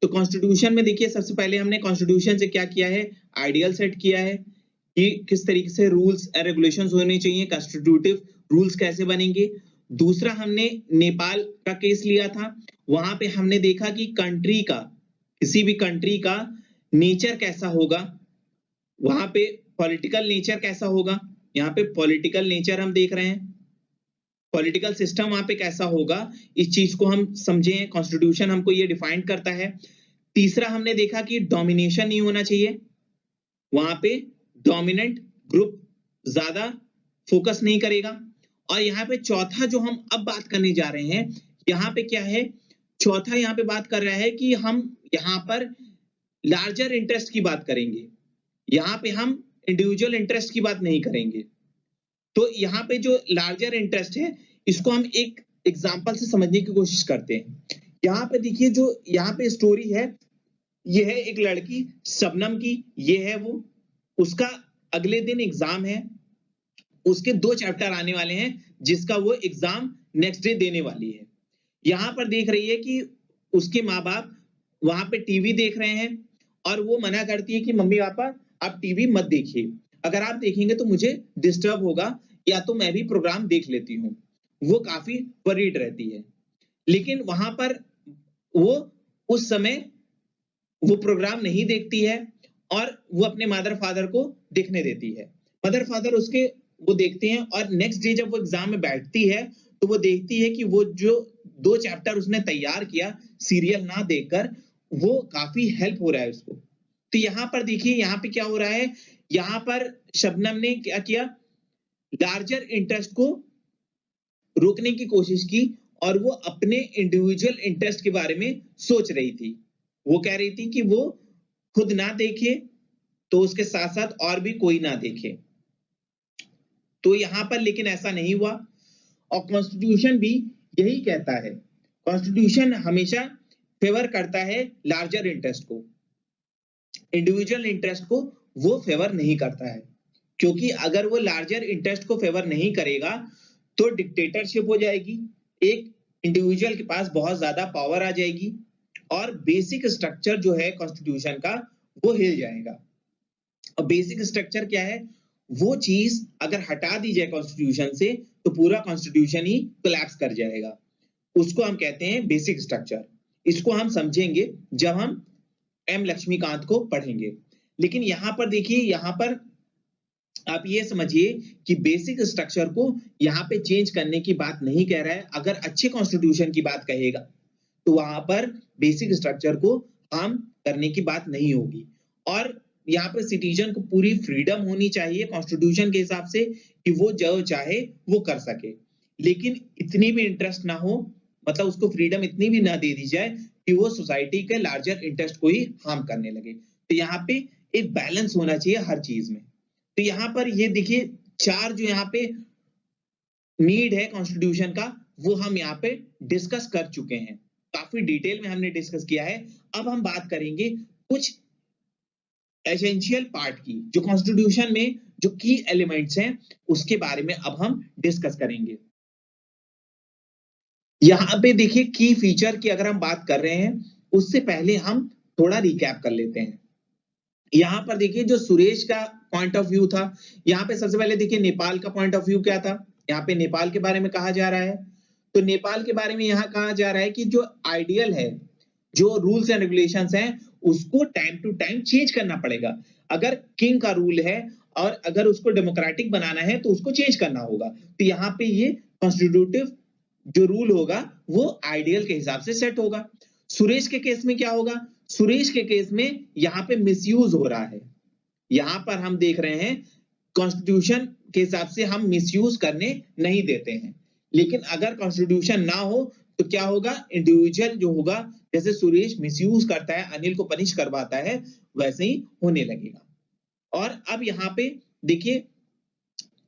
तो कॉन्स्टिट्यूशन में देखिए, सबसे पहले हमने कॉन्स्टिट्यूशन से क्या किया है, आइडियल सेट किया है कि किस तरीके से रूल्स एंड रेगुलेशंस होने चाहिए, कॉन्स्टिट्यूटिव रूल्स कैसे बनेंगे। दूसरा हमने नेपाल का केस लिया था, वहां पे हमने देखा कि कंट्री का, किसी भी कंट्री का नेचर कैसा होगा, वहां पे पॉलिटिकल नेचर कैसा होगा। यहाँ पे पॉलिटिकल नेचर हम देख रहे हैं, पॉलिटिकल सिस्टम वहां पे कैसा होगा, इस चीज को हम समझे। कॉन्स्टिट्यूशन हमको ये डिफाइन करता है। तीसरा हमने देखा कि डोमिनेशन नहीं होना चाहिए, वहां पे डोमिनेंट ग्रुप ज्यादा फोकस नहीं करेगा। और यहाँ पे चौथा जो हम अब बात करने जा रहे हैं, यहाँ पे क्या है, चौथा यहाँ पे बात कर रहा है कि हम यहाँ पर लार्जर इंटरेस्ट की बात करेंगे, यहाँ पे हम इंडिविजुअल इंटरेस्ट की बात नहीं करेंगे। तो यहाँ पे जो लार्जर इंटरेस्ट है, इसको हम एक एग्जांपल से समझने की कोशिश करते हैं। यहाँ पे देखिए, जो यहाँ पे स्टोरी है, ये है एक लड़की शबनम की, ये है वो, उसका अगले दिन एग्जाम है, उसके 2 चैप्टर आने वाले हैं, जिसका वो एग्जाम नेक्स्ट डे देने वाली है। यहाँ पर देख रही है कि उसके माँ बाप वहां पे टीवी देख रहे हैं, और वो मना करती है कि मम्मी पापा आप टीवी मत देखिए, अगर आप देखेंगे तो मुझे डिस्टर्ब होगा, या तो मैं भी प्रोग्राम देख लेती हूँ। वो काफी वरीड रहती है, लेकिन वहां पर वो उस समय वो प्रोग्राम नहीं देखती है, और वो अपने मदर फादर को देखने देती है। मदर फादर उसके वो देखते हैं, और नेक्स्ट डे जब वो एग्जाम में बैठती है तो वो देखती है कि वो जो 2 चैप्टर उसने तैयार किया सीरियल ना देखकर, वो काफी हेल्प हो रहा है उसको। तो यहाँ पर देखिए, यहाँ पे क्या हो रहा है, यहाँ पर शबनम ने क्या किया, लार्जर इंटरेस्ट को रोकने की कोशिश की, और वो अपने इंडिविजुअल इंटरेस्ट के बारे में सोच रही थी। वो कह रही थी कि वो खुद ना देखे तो उसके साथ साथ और भी कोई ना देखे। तो यहां पर लेकिन ऐसा नहीं हुआ, और कॉन्स्टिट्यूशन भी यही कहता है। कॉन्स्टिट्यूशन हमेशा फेवर करता है लार्जर इंटरेस्ट को, इंडिविजुअल इंटरेस्ट को वो फेवर नहीं करता है। क्योंकि अगर वो लार्जर इंटरेस्ट को फेवर नहीं करेगा तो डिक्टेटरशिप हो जाएगी, एक इंडिविजुअल के पास बहुत ज्यादा पावर आ जाएगी, और बेसिक स्ट्रक्चर जो है कॉन्स्टिट्यूशन का वो हिल जाएगा। और बेसिक स्ट्रक्चर क्या है, वो चीज अगर हटा दी जाए कॉन्स्टिट्यूशन से तो पूरा कॉन्स्टिट्यूशन ही कोलैप्स कर जाएगा। उसको हम कहते हैं बेसिक स्ट्रक्चर। इसको हम समझेंगे जब हम एम लक्ष्मीकांत को पढ़ेंगे। लेकिन यहां पर देखिए, यहां पर आप ये समझिए कि बेसिक स्ट्रक्चर को यहाँ पे चेंज करने की बात नहीं कह रहा है। अगर अच्छे कॉन्स्टिट्यूशन की बात कहेगा तो वहां पर बेसिक स्ट्रक्चर को हार्म करने की बात नहीं होगी। और यहाँ पे सिटीजन को पूरी फ्रीडम होनी चाहिए कॉन्स्टिट्यूशन के हिसाब से कि वो जो चाहे वो कर सके, लेकिन इतनी भी इंटरेस्ट ना हो, मतलब उसको फ्रीडम इतनी भी ना दे दी जाए कि वो सोसाइटी के लार्जर इंटरेस्ट को ही हार्म करने लगे। तो यहाँ पे एक बैलेंस होना चाहिए हर चीज में। तो यहाँ पर ये देखिए, चार जो यहाँ पे नीड है कॉन्स्टिट्यूशन का, वो हम यहाँ पे डिस्कस कर चुके हैं, काफी डिटेल में हमने डिस्कस किया है। अब हम बात करेंगे कुछ एसेंशियल पार्ट की, जो कॉन्स्टिट्यूशन में जो की एलिमेंट्स हैं उसके बारे में अब हम डिस्कस करेंगे। यहाँ पे देखिए की फीचर की अगर हम बात कर रहे हैं, उससे पहले हम थोड़ा रिकैप कर लेते हैं। यहाँ पर देखिए जो सुरेश का पॉइंट ऑफ व्यू था, यहाँ पे सबसे पहले देखिए नेपाल का पॉइंट ऑफ व्यू क्या था। यहाँ पे नेपाल के बारे में कहा जा रहा है, तो नेपाल के बारे में यहाँ कहा जा रहा है कि जो आइडियल है, जो रूल्स एंड रेगुलेशंस हैं, उसको टाइम टू टाइम चेंज करना पड़ेगा। अगर किंग का रूल है और अगर उसको डेमोक्रेटिक बनाना है तो उसको चेंज करना होगा। तो यहाँ पे ये कॉन्स्टिट्यूटिव जो रूल होगा वो आइडियल के हिसाब से सेट होगा। सुरेश के केस में क्या होगा? सुरेश के केस में यहाँ पे मिसयूज हो रहा है। यहाँ पर हम देख रहे हैं कॉन्स्टिट्यूशन के हिसाब से हम मिसयूज करने नहीं देते हैं, लेकिन अगर कॉन्स्टिट्यूशन ना हो तो क्या होगा? इंडिविजुअल जो होगा, जैसे सुरेश मिसयूज करता है, अनिल को पनिश करवाता है, वैसे ही होने लगेगा। और अब यहाँ पे देखिए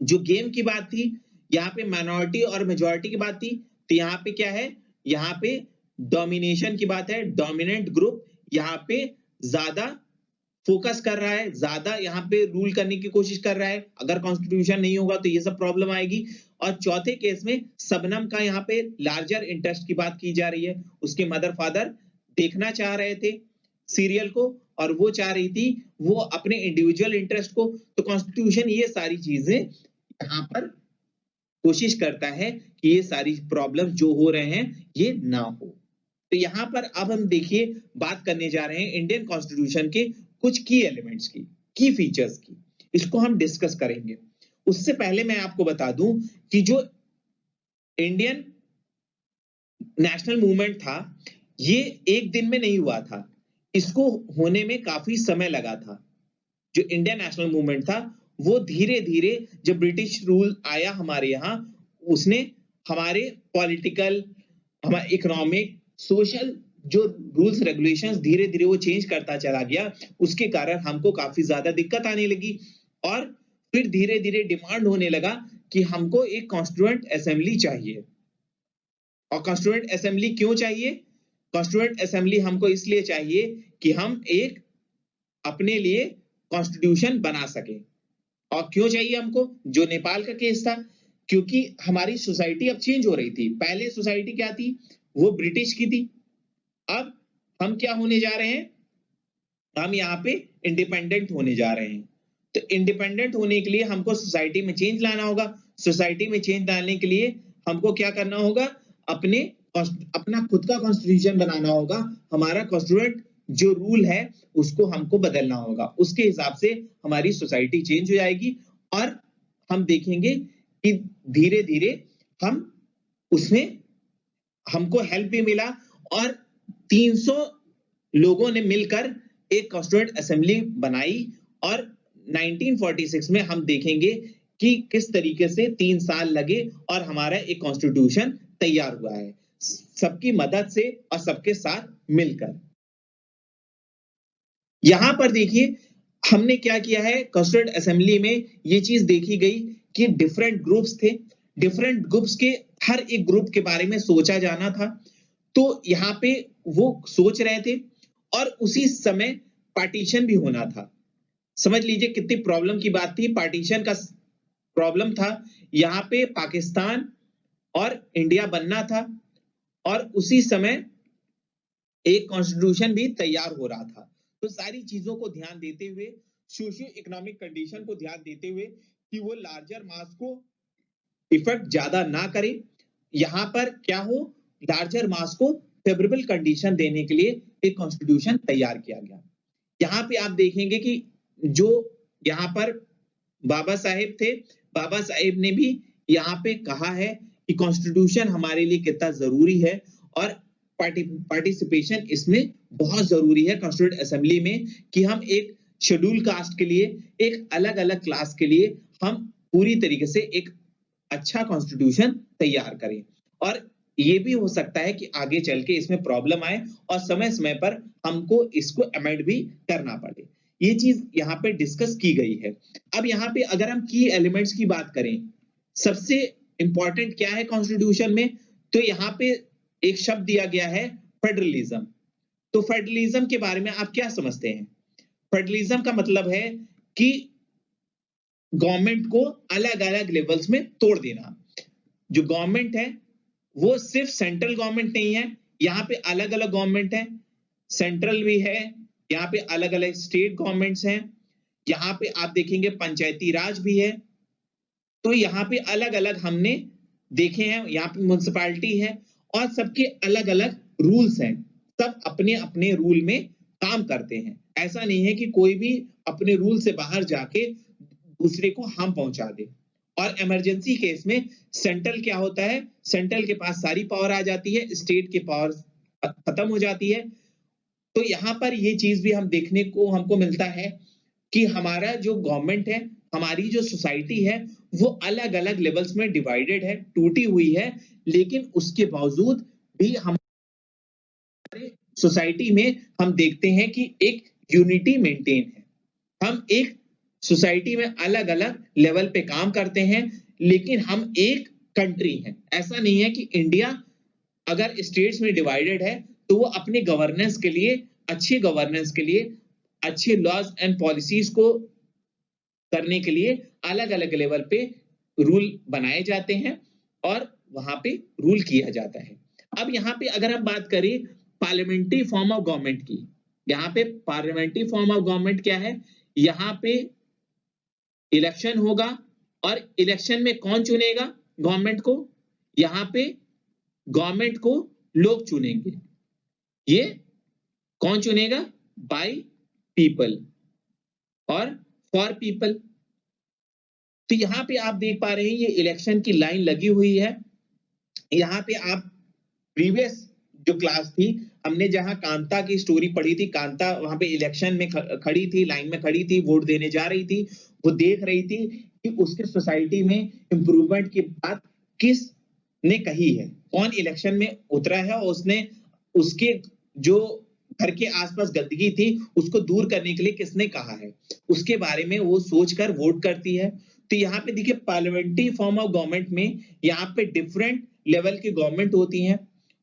जो गेम की बात थी, यहाँ पे माइनॉरिटी और मेजॉरिटी की बात थी, तो यहाँ पे क्या है? यहाँ पे डोमिनेशन की बात है। डोमिनेंट ग्रुप यहाँ पे ज्यादा फोकस कर रहा है, ज्यादा यहाँ पे रूल करने की कोशिश कर रहा है। अगर कॉन्स्टिट्यूशन नहीं होगा तो ये सब प्रॉब्लम आएगी। और चौथे केस में सबनम का यहाँ पे लार्जर इंटरेस्ट की बात की जा रही है। उसके मदर फादर देखना चाह रहे थे सीरियल को और वो चाह रही थी वो अपने इंडिविजुअल इंटरेस्ट को। तो कॉन्स्टिट्यूशन ये सारी चीजें यहाँ पर कोशिश करता है कि ये सारी प्रॉब्लम जो हो रहे हैं ये ना हो। तो यहाँ पर अब हम देखिए बात करने जा रहे हैं इंडियन कॉन्स्टिट्यूशन के कुछ की एलिमेंट्स की, की फीचर्स की। इसको हम डिस्कस करेंगे। उससे पहले मैं आपको बता दूं कि जो इंडियन नेशनल मूवमेंट था, ये एक दिन में नहीं हुआ था, इसको होने में काफी समय लगा था। जो इंडियन नेशनल मूवमेंट था वो धीरे धीरे, जब ब्रिटिश रूल आया हमारे यहाँ, उसने हमारे पॉलिटिकल, हमारे इकोनॉमिक, सोशल जो रूल्स रेगुलेशंस धीरे धीरे वो चेंज करता चला गया। उसके कारण हमको काफी ज्यादा दिक्कत आने लगी और फिर धीरे धीरे डिमांड होने लगा कि हमको एक कॉन्स्टिट्यूएंट असेंबली चाहिए। और कॉन्स्टिट्यूएंट असेंबली क्यों चाहिए? कॉन्स्टिट्यूएंट असेंबली हमको इसलिए चाहिए कि हम एक अपने लिए कॉन्स्टिट्यूशन बना सके। और क्यों चाहिए हमको? जो नेपाल का केस था, क्योंकि हमारी सोसाइटी अब चेंज हो रही थी। पहले सोसाइटी क्या थी? वो ब्रिटिश की थी। अब हम क्या होने जा रहे हैं? हम यहाँ पे इंडिपेंडेंट होने जा रहे हैं। तो इंडिपेंडेंट होने के लिए हमको सोसाइटी में चेंज लाना होगा। सोसाइटी में चेंज लाने के लिए हमको क्या करना होगा? अपना खुद का कॉन्स्टिट्यूशन बनाना होगा। हमारा कॉन्स्टिट्यूएंट जो रूल है उसको हमको बदलना होगा। उसके हिसाब से हमारी सोसाइटी चेंज हो जाएगी और हम देखेंगे कि धीरे धीरे हम उसमें हमको हेल्प भी मिला और 300 लोगों ने मिलकर एक कॉन्स्टिट्यूएंट असेंबली बनाई। और 1946 में हम देखेंगे कि किस तरीके से 3 साल लगे और हमारा एक कॉन्स्टिट्यूशन तैयार हुआ है, सबकी मदद से और सबके साथ मिलकर। यहां पर देखिए हमने क्या किया है, कॉन्स्टिट्यूएंट असेंबली में ये चीज देखी गई कि डिफरेंट ग्रुप्स थे। डिफरेंट ग्रुप्स के हर एक ग्रुप के बारे में सोचा जाना था। तो यहाँ पे वो सोच रहे थे और उसी समय पार्टीशन भी होना था। समझ लीजिए कितनी प्रॉब्लम की बात थी। पार्टीशन का प्रॉब्लम था। यहाँ पे पाकिस्तान और इंडिया बनना था और उसी समय एक कॉन्स्टिट्यूशन भी तैयार हो रहा था। तो सारी चीजों को ध्यान देते हुए, सोशियो इकोनॉमिक कंडीशन को ध्यान देते हुए कि वो लार्जर मास को इफेक्ट ज्यादा ना करे, यहाँ पर क्या हो, लार्जर मास को फेवरेबल कंडीशन देने के लिए एक कॉन्स्टिट्यूशन तैयार किया गया। यहाँ पे आप देखेंगे कि जो यहाँ पर बाबा साहेब थे, बाबा साहेब ने भी यहाँ पे कहा है कि कॉन्स्टिट्यूशन हमारे लिए कितना जरूरी है और पार्टिसिपेशन इसमें बहुत जरूरी है कॉन्स्टिट्यूएंट असेंबली में, कि हम एक शेड्यूल कास्ट के लिए, एक अलग अलग क्लास के लिए हम पूरी तरीके से एक अच्छा कॉन्स्टिट्यूशन तैयार करें। और ये भी हो सकता है कि आगे चल के इसमें प्रॉब्लम आए और समय समय पर हमको इसको अमेंड भी करना पड़े। ये चीज यहाँ पे डिस्कस की गई है। अब यहाँ पे अगर हम की एलिमेंट्स की बात करें, सबसे इंपॉर्टेंट क्या है कॉन्स्टिट्यूशन में, तो यहाँ पे एक शब्द दिया गया है फेडरलिज्म। तो फेडरलिज्म के बारे में आप क्या समझते हैं? फेडरलिज्म का मतलब है कि गवर्नमेंट को अलग अलग लेवल्स में तोड़ देना। जो गवर्नमेंट है वो सिर्फ सेंट्रल गवर्नमेंट नहीं है, यहाँ पे अलग अलग गवर्नमेंट है, सेंट्रल भी है, यहाँ पे अलग अलग स्टेट गवर्नमेंट्स हैं, यहाँ पे आप देखेंगे पंचायती राज भी है। तो यहाँ पे अलग अलग हमने देखे हैं, यहाँ पे म्युनिसिपैलिटी है और सबके अलग अलग रूल्स हैं, सब अपने अपने रूल में काम करते हैं। ऐसा नहीं है कि कोई भी अपने रूल से बाहर जाके दूसरे को हार्म पहुंचा दे। और इमरजेंसी केस में सेंट्रल क्या होता है, सेंट्रल के पास सारी पावर आ जाती है, स्टेट के पावर खत्म हो जाती है। तो यहाँ पर ये चीज भी हम देखने को हमको मिलता है कि हमारा जो गवर्नमेंट है, हमारी जो सोसाइटी है, वो अलग अलग लेवल्स में डिवाइडेड है, टूटी हुई है, लेकिन उसके बावजूद भी हमारे सोसाइटी में हम देखते हैं कि एक यूनिटी मेंटेन है। हम एक सोसाइटी में अलग अलग लेवल पे काम करते हैं, लेकिन हम एक कंट्री हैं। ऐसा नहीं है कि इंडिया अगर स्टेट्स में डिवाइडेड है तो वो अपने गवर्नेंस के लिए, अच्छी गवर्नेंस के लिए, अच्छे लॉज एंड पॉलिसीज को करने के लिए अलग अलग लेवल पे रूल बनाए जाते हैं और वहां पे रूल किया जाता है। अब यहाँ पे अगर हम बात करें पार्लियामेंट्री फॉर्म ऑफ गवर्नमेंट की, यहाँ पे पार्लियामेंट्री फॉर्म ऑफ गवर्नमेंट क्या है, यहाँ पे इलेक्शन होगा और इलेक्शन में कौन चुनेगा गवर्नमेंट को, यहाँ पे गवर्नमेंट को लोग चुनेंगे। ये कौन चुनेगा? बाय पीपल और फॉर पीपल। तो यहाँ पे आप देख पा रहे हैं ये इलेक्शन की लाइन लगी हुई है। यहाँ पे आप प्रीवियस जो क्लास थी, हमने जहां कांता की स्टोरी पढ़ी थी, कांता वहां पे इलेक्शन में खड़ी थी, लाइन में खड़ी थी, वोट देने जा रही थी, वो देख रही थी कि उसके सोसाइटी में इंप्रूवमेंट की बात किस ने कही है, कौन इलेक्शन में उतरा है और उसने उसके जो घर के आसपास गंदगी थी उसको दूर करने के लिए किसने कहा है, उसके बारे में वो सोचकर वोट करती है। तो यहाँ पे देखिए पार्लियामेंट्री फॉर्म ऑफ गवर्नमेंट में यहाँ पे डिफरेंट लेवल की गवर्नमेंट होती है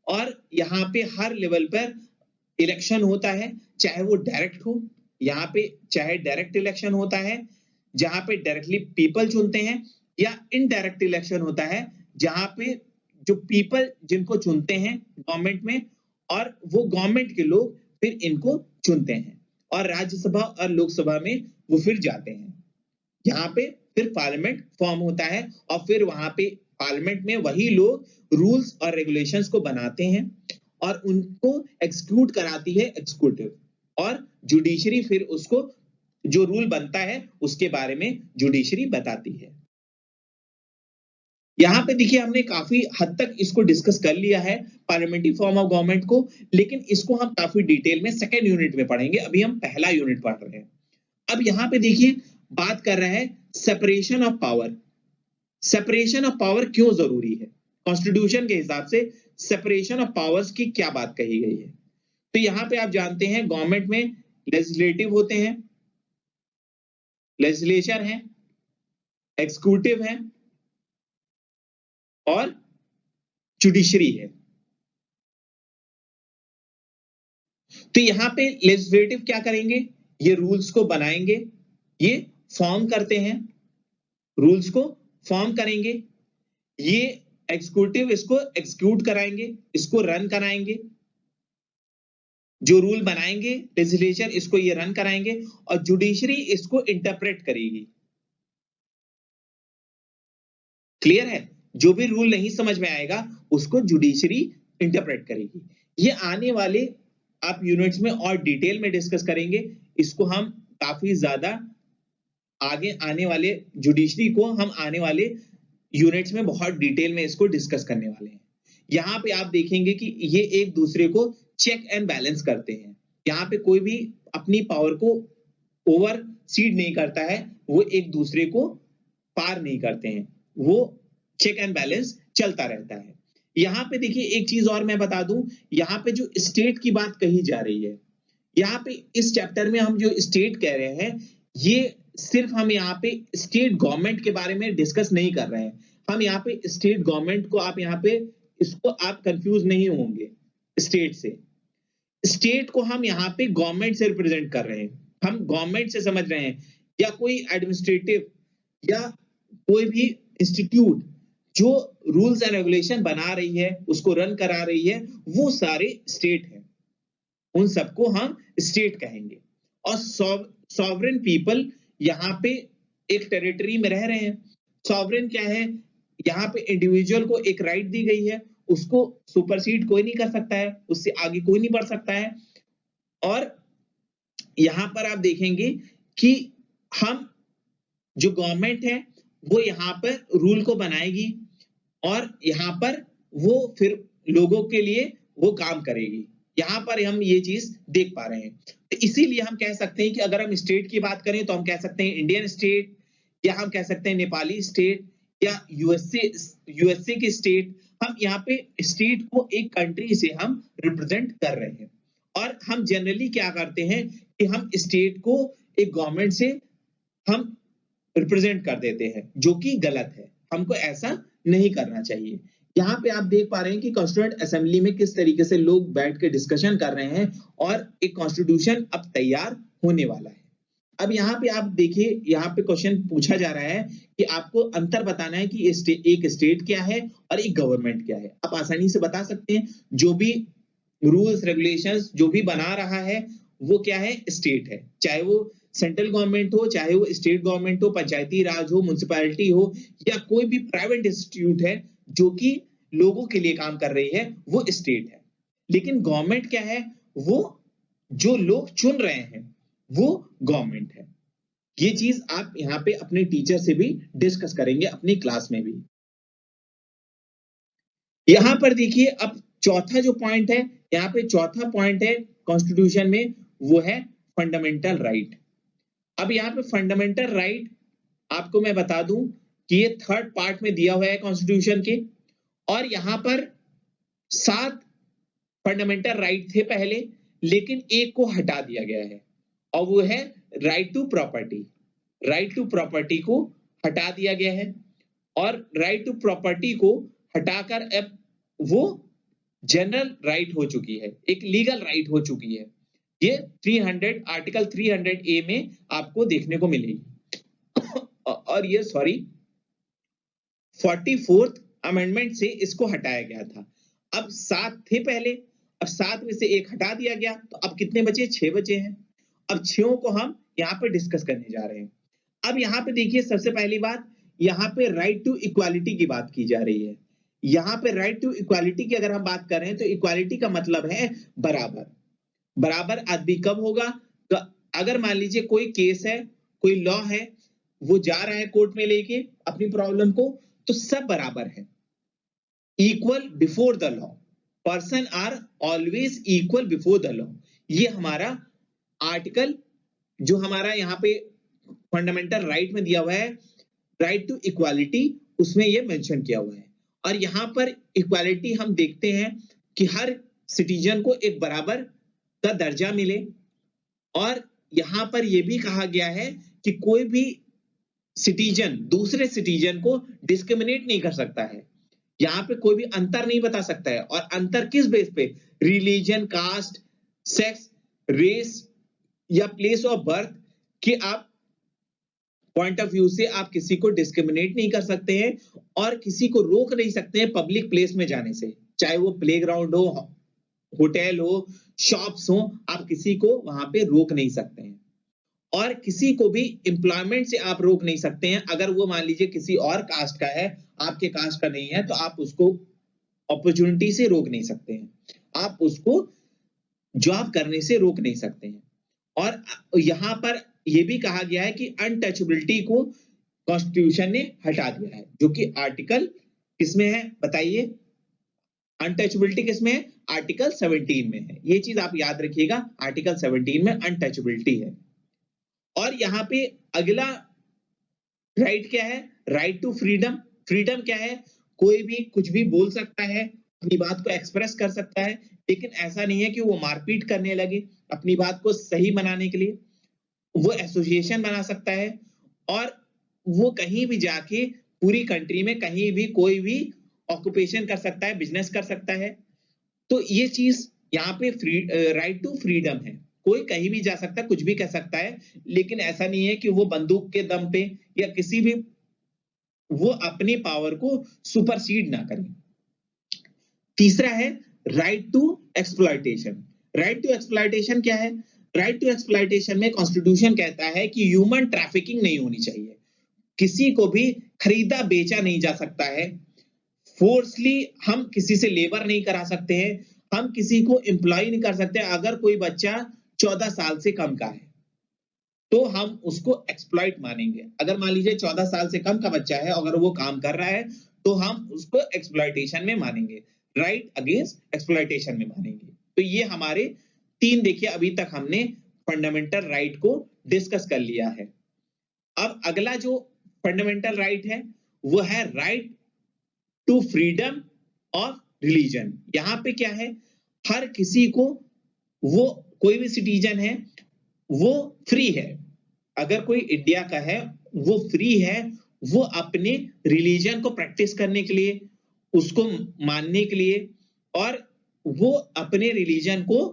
और यहाँ पे हर लेवल पर इलेक्शन होता है, चाहे वो डायरेक्ट हो, यहाँ पे चाहे डायरेक्ट इलेक्शन होता है जहां पे डायरेक्टली पीपल चुनते हैं, या इनडायरेक्ट इलेक्शन होता है जहां पे जो पीपल जिनको चुनते हैं गवर्नमेंट में और वो गवर्नमेंट के लोग फिर इनको चुनते हैं और राज्यसभा और लोकसभा में वो फिर जाते हैं। यहाँ पे फिर पार्लियामेंट फॉर्म होता है और फिर वहां पे पार्लियामेंट में वही लोग रूल्स और रेगुलेशंस को बनाते हैं और उनको एग्जीक्यूट कराती है एग्जीक्यूटिव, और जुडिशरी फिर उसको जो रूल बनता है उसके बारे में जुडिशरी बताती है। यहाँ पे देखिए हमने काफी हद तक इसको डिस्कस कर लिया है पार्लियामेंट्री फॉर्म ऑफ गवर्नमेंट को, लेकिन इसको हम काफी डिटेल में सेकेंड यूनिट में पढ़ेंगे, अभी हम पहला यूनिट पढ़ रहे हैं। अब यहाँ पे देखिए बात कर रहा है separation of power. Separation of power क्यों जरूरी है? कॉन्स्टिट्यूशन के हिसाब से सेपरेशन ऑफ पावर्स की क्या बात कही गई है? तो यहाँ पे आप जानते हैं गवर्नमेंट में लेजिस्लेटिव होते हैं, लेजिस्लेचर है, एग्जीक्यूटिव है और जुडिशरी है। तो यहाँ पे लेजिस्लेटिव क्या करेंगे? ये रूल्स को बनाएंगे, ये फॉर्म करते हैं, रूल्स को फॉर्म करेंगे, ये एग्जीक्यूटिव इसको एग्जीक्यूट कराएंगे, इसको रन कराएंगे, जो रूल बनाएंगे लेजिस्लेचर इसको ये रन कराएंगे और जुडिशरी इसको इंटरप्रेट करेगी। क्लियर है? जो भी रूल नहीं समझ में आएगा उसको जुडिशरी इंटरप्रेट करेगी। ये आने वाले आप यूनिट्स में और डिटेल में डिस्कस करेंगे। इसको हम काफी ज्यादा आगे आने वाले जुडिशरी को हम आने वाले यूनिट्स में बहुत डिटेल में इसको डिस्कस करने वाले हैं। यहाँ पे आप देखेंगे कि ये एक दूसरे को चेक एंड बैलेंस करते हैं। यहाँ पे कोई भी अपनी पावर को ओवर सीड नहीं करता है, वो एक दूसरे को पार नहीं करते हैं, वो चेक एंड बैलेंस चलता रहता है। यहाँ पे देखिए एक चीज और मैं बता दूं, यहाँ पे जो स्टेट की बात कही जा रही है, यहाँ पे इस चैप्टर में हम जो स्टेट कह रहे हैं, ये सिर्फ हम यहाँ पे स्टेट गवर्नमेंट के बारे में डिस्कस नहीं कर रहे हैं। हम यहाँ पे स्टेट गवर्नमेंट को आप यहाँ पे इसको आप कंफ्यूज नहीं होंगे स्टेट से। स्टेट को हम यहाँ पे गवर्नमेंट से रिप्रेजेंट कर रहे हैं, हम गवर्नमेंट से समझ रहे हैं, या कोई एडमिनिस्ट्रेटिव या कोई भी इंस्टीट्यूट जो रूल्स एंड रेगुलेशन बना रही है, उसको रन करा रही है, वो सारे स्टेट हैं, उन सबको हम स्टेट कहेंगे। और सॉवरेन पीपल यहाँ पे एक टेरिटरी में रह रहे हैं। सॉवरेन क्या है, यहाँ पे इंडिविजुअल को एक राइट दी गई है, उसको सुपरसीड कोई नहीं कर सकता है, उससे आगे कोई नहीं बढ़ सकता है। और यहाँ पर आप देखेंगे कि हम जो गवर्नमेंट है वो यहाँ पर रूल को बनाएगी और यहाँ पर वो फिर लोगों के लिए वो काम करेगी। यहाँ पर हम ये चीज देख पा रहे हैं। तो इसीलिए हम कह सकते हैं कि अगर हम स्टेट की बात करें तो हम कह सकते हैं इंडियन स्टेट, या हम कह सकते हैं नेपाली स्टेट, या यूएसए की स्टेट। हम यहाँ पे स्टेट को एक कंट्री से हम रिप्रेजेंट कर रहे हैं। और हम जनरली क्या करते हैं कि हम स्टेट को एक गवर्नमेंट से हम रिप्रेजेंट कर देते हैं, जो कि गलत है। हमको ऐसा नहीं करना चाहिए। यहाँ पे आप देख पा रहे हैं कि कॉन्स्टिट्यूएंट असेंबली में किस तरीके से लोग बैठ के डिस्कशन कर रहे हैं और एक कॉन्स्टिट्यूशन अब तैयार होने वाला है। अब यहाँ पे आप देखिए, यहाँ पे क्वेश्चन पूछा जा रहा है कि आपको अंतर बताना है कि एक स्टेट क्या है और एक गवर्नमेंट क्या है। आप आसानी से बता सकते हैं, जो भी रूल्स रेगुलेशंस जो भी बना रहा है वो क्या है, स्टेट है। चाहे वो सेंट्रल गवर्नमेंट हो, चाहे वो स्टेट गवर्नमेंट हो, पंचायती राज हो, म्युनिसिपैलिटी हो, या कोई भी प्राइवेट इंस्टीट्यूट है जो कि लोगों के लिए काम कर रही है, वो स्टेट है। लेकिन गवर्नमेंट क्या है, वो जो लोग चुन रहे हैं वो गवर्नमेंट है। ये चीज आप यहाँ पे अपने टीचर से भी डिस्कस करेंगे अपनी क्लास में भी। यहां पर देखिए अब चौथा जो पॉइंट है, यहाँ पे चौथा पॉइंट है कॉन्स्टिट्यूशन में, वो है फंडामेंटल राइट। अब यहाँ पे फंडामेंटल राइट आपको मैं बता दूं कि ये थर्ड पार्ट में दिया हुआ है कॉन्स्टिट्यूशन के, और यहाँ पर 7 फंडामेंटल राइट थे पहले, लेकिन एक को हटा दिया गया है, और वो है right to property. Right to property को हटा दिया गया है, और राइट टू प्रॉपर्टी को हटाकर अब वो जनरल राइट हो चुकी है, एक लीगल राइट हो चुकी है। ये 300 आर्टिकल 300 ए में आपको देखने को मिलेगी। और ये 44th अमेंडमेंट से इसको हटाया गया था। अब 7 थे पहले, अब 7 में से एक हटा दिया गया, तो अब कितने बचे, 6 बचे हैं। अब 6 को हम यहाँ पे डिस्कस करने जा रहे हैं। अब यहाँ पे देखिए, सबसे पहली बात, यहाँ पे राइट टू इक्वालिटी की बात की जा रही है। यहाँ पे राइट टू इक्वालिटी की अगर हम बात कर रहे हैं तो इक्वालिटी का मतलब है बराबर। बराबर आदमी कब होगा, तो अगर मान लीजिए कोई केस है, कोई लॉ है, वो जा रहा है कोर्ट में लेके अपनी प्रॉब्लम को, तो सब बराबर है, equal before the law. Person are always equal before the law. ये हमारा आर्टिकल जो हमारा यहाँ पे फंडामेंटल राइट में दिया हुआ है, राइट टू इक्वालिटी, उसमें ये मेंशन किया हुआ है। और यहाँ पर इक्वालिटी हम देखते हैं कि हर सिटीजन को एक बराबर का दर्जा मिले, और यहाँ पर यह भी कहा गया है कि कोई भी सिटीजन दूसरे सिटीजन को डिस्क्रिमिनेट नहीं कर सकता है, यहाँ पे कोई भी अंतर नहीं बता सकता है। और अंतर किस बेस पे, रिलीजन, कास्ट, सेक्स, रेस या प्लेस ऑफ बर्थ के आप पॉइंट ऑफ व्यू से आप किसी को डिस्क्रिमिनेट नहीं कर सकते हैं, और किसी को रोक नहीं सकते हैं पब्लिक प्लेस में जाने से, चाहे वो प्लेग्राउंड हो, होटल हो, शॉप्स हो, आप किसी को वहां पे रोक नहीं सकते हैं। और किसी को भी एम्प्लॉयमेंट से आप रोक नहीं सकते हैं। अगर वो मान लीजिए किसी और कास्ट का है, आपके कास्ट का नहीं है, तो आप उसको अपॉर्चुनिटी से रोक नहीं सकते हैं, आप उसको जॉब करने से रोक नहीं सकते हैं। और यहाँ पर यह भी कहा गया है कि अनटचेबिलिटी को कॉन्स्टिट्यूशन ने हटा दिया है, जो कि आर्टिकल किसमें है बताइए? अनटचेबिलिटी किसमें है? आर्टिकल 17 में है। ये चीज आप याद रखिएगा, आर्टिकल 17 में अनटचेबिलिटी है। और यहाँ पे अगला राइट क्या है? Right to freedom. फ्रीडम क्या है? कोई भी कुछ भी बोल सकता है, अपनी बात को एक्सप्रेस कर सकता है, लेकिन ऐसा नहीं है कि वो मारपीट करने लगे अपनी बात को सही बनाने के लिए। वो एसोसिएशन बना सकता है और वो कहीं भी जाके पूरी कंट्री में कहीं भी कोई भी ऑक्यूपेशन कर सकता है, बिजनेस कर सकता है। तो ये चीज यहाँ पे राइट टू फ्रीडम है। कोई कहीं भी जा सकता है, कुछ भी कह सकता है, लेकिन ऐसा नहीं है कि वो बंदूक के दम पे या किसी भी वो अपनी पावर को सुपरसीड ना करे। तीसरा है right to exploitation. Right to exploitation क्या है? राइट टू एक्सप्लॉयटेशन में कॉन्स्टिट्यूशन कहता है कि ह्यूमन ट्रैफिकिंग नहीं होनी चाहिए, किसी को भी खरीदा बेचा नहीं जा सकता है, फोर्सली हम किसी से लेबर नहीं करा सकते हैं, हम किसी को एम्प्लॉय नहीं कर सकते। अगर कोई बच्चा 14 साल से कम का है तो हम उसको एक्सप्लॉइट मानेंगे। अगर मान लीजिए 14 साल से कम का बच्चा है, अगर वो काम कर रहा है तो हम उसको एक्सप्लॉइटेशन में मानेंगे, राइट अगेंस्ट एक्सप्लॉइटेशन में मानेंगे। तो ये हमारे तीन, देखिए अभी तक हमने फंडामेंटल राइट को डिस्कस कर लिया है। अब अगला जो फंडामेंटल राइट है वो है right to freedom of religion. यहां पे क्या है? हर किसी को, वो कोई भी सिटीजन है वो फ्री है, अगर कोई इंडिया का है वो फ्री है, वो अपने रिलीजन को प्रैक्टिस करने के लिए, उसको मानने के लिए, और वो अपने रिलीजन को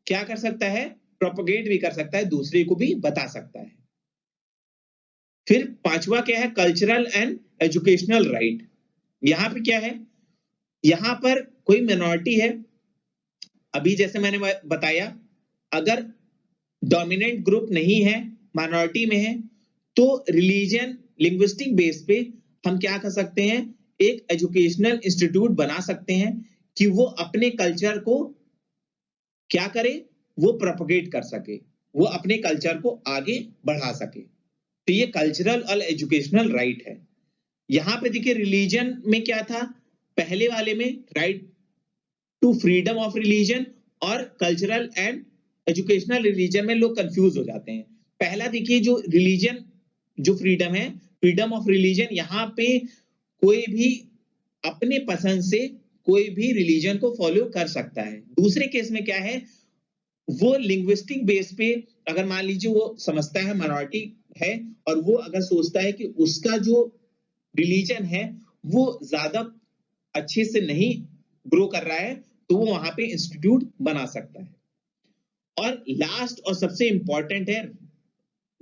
क्या कर सकता है? प्रोपोगेट भी कर सकता है, दूसरे को भी बता सकता है। फिर पांचवा क्या है? Cultural and educational right. यहां पे क्या है? यहां पर कोई मिनॉरिटी है, अभी जैसे मैंने बताया, अगर डोमिनेंट ग्रुप नहीं है, माइनॉरिटी में है, तो रिलीजन लिंग्विस्टिक बेस पे हम क्या कर सकते हैं? एक एजुकेशनल इंस्टीट्यूट बना सकते हैं कि वो अपने कल्चर को क्या करे? वो प्रोपोगेट कर सके, वो अपने कल्चर को आगे बढ़ा सके। तो ये कल्चरल और एजुकेशनल राइट है। यहां पे देखिए रिलीजन में क्या था? पहले वाले में right to freedom of religion, और कल्चरल एंड एजुकेशनल रिलीजन में लोग कंफ्यूज हो जाते हैं। पहला देखिए जो रिलीजन, जो फ्रीडम है, फ्रीडम ऑफ रिलीजन, यहां पे कोई भी अपने पसंद से कोई भी रिलीजन को फॉलो कर सकता है। दूसरे केस में क्या है? वो लिंग्विस्टिक बेस पे, अगर मान लीजिए वो समझता है माइनॉरिटी है और वो अगर सोचता है कि उसका जो रिलीजन है वो ज्यादा अच्छे से नहीं ग्रो कर रहा है, तो वो वहां पे इंस्टीट्यूट बना सकता है। और लास्ट और सबसे इंपॉर्टेंट है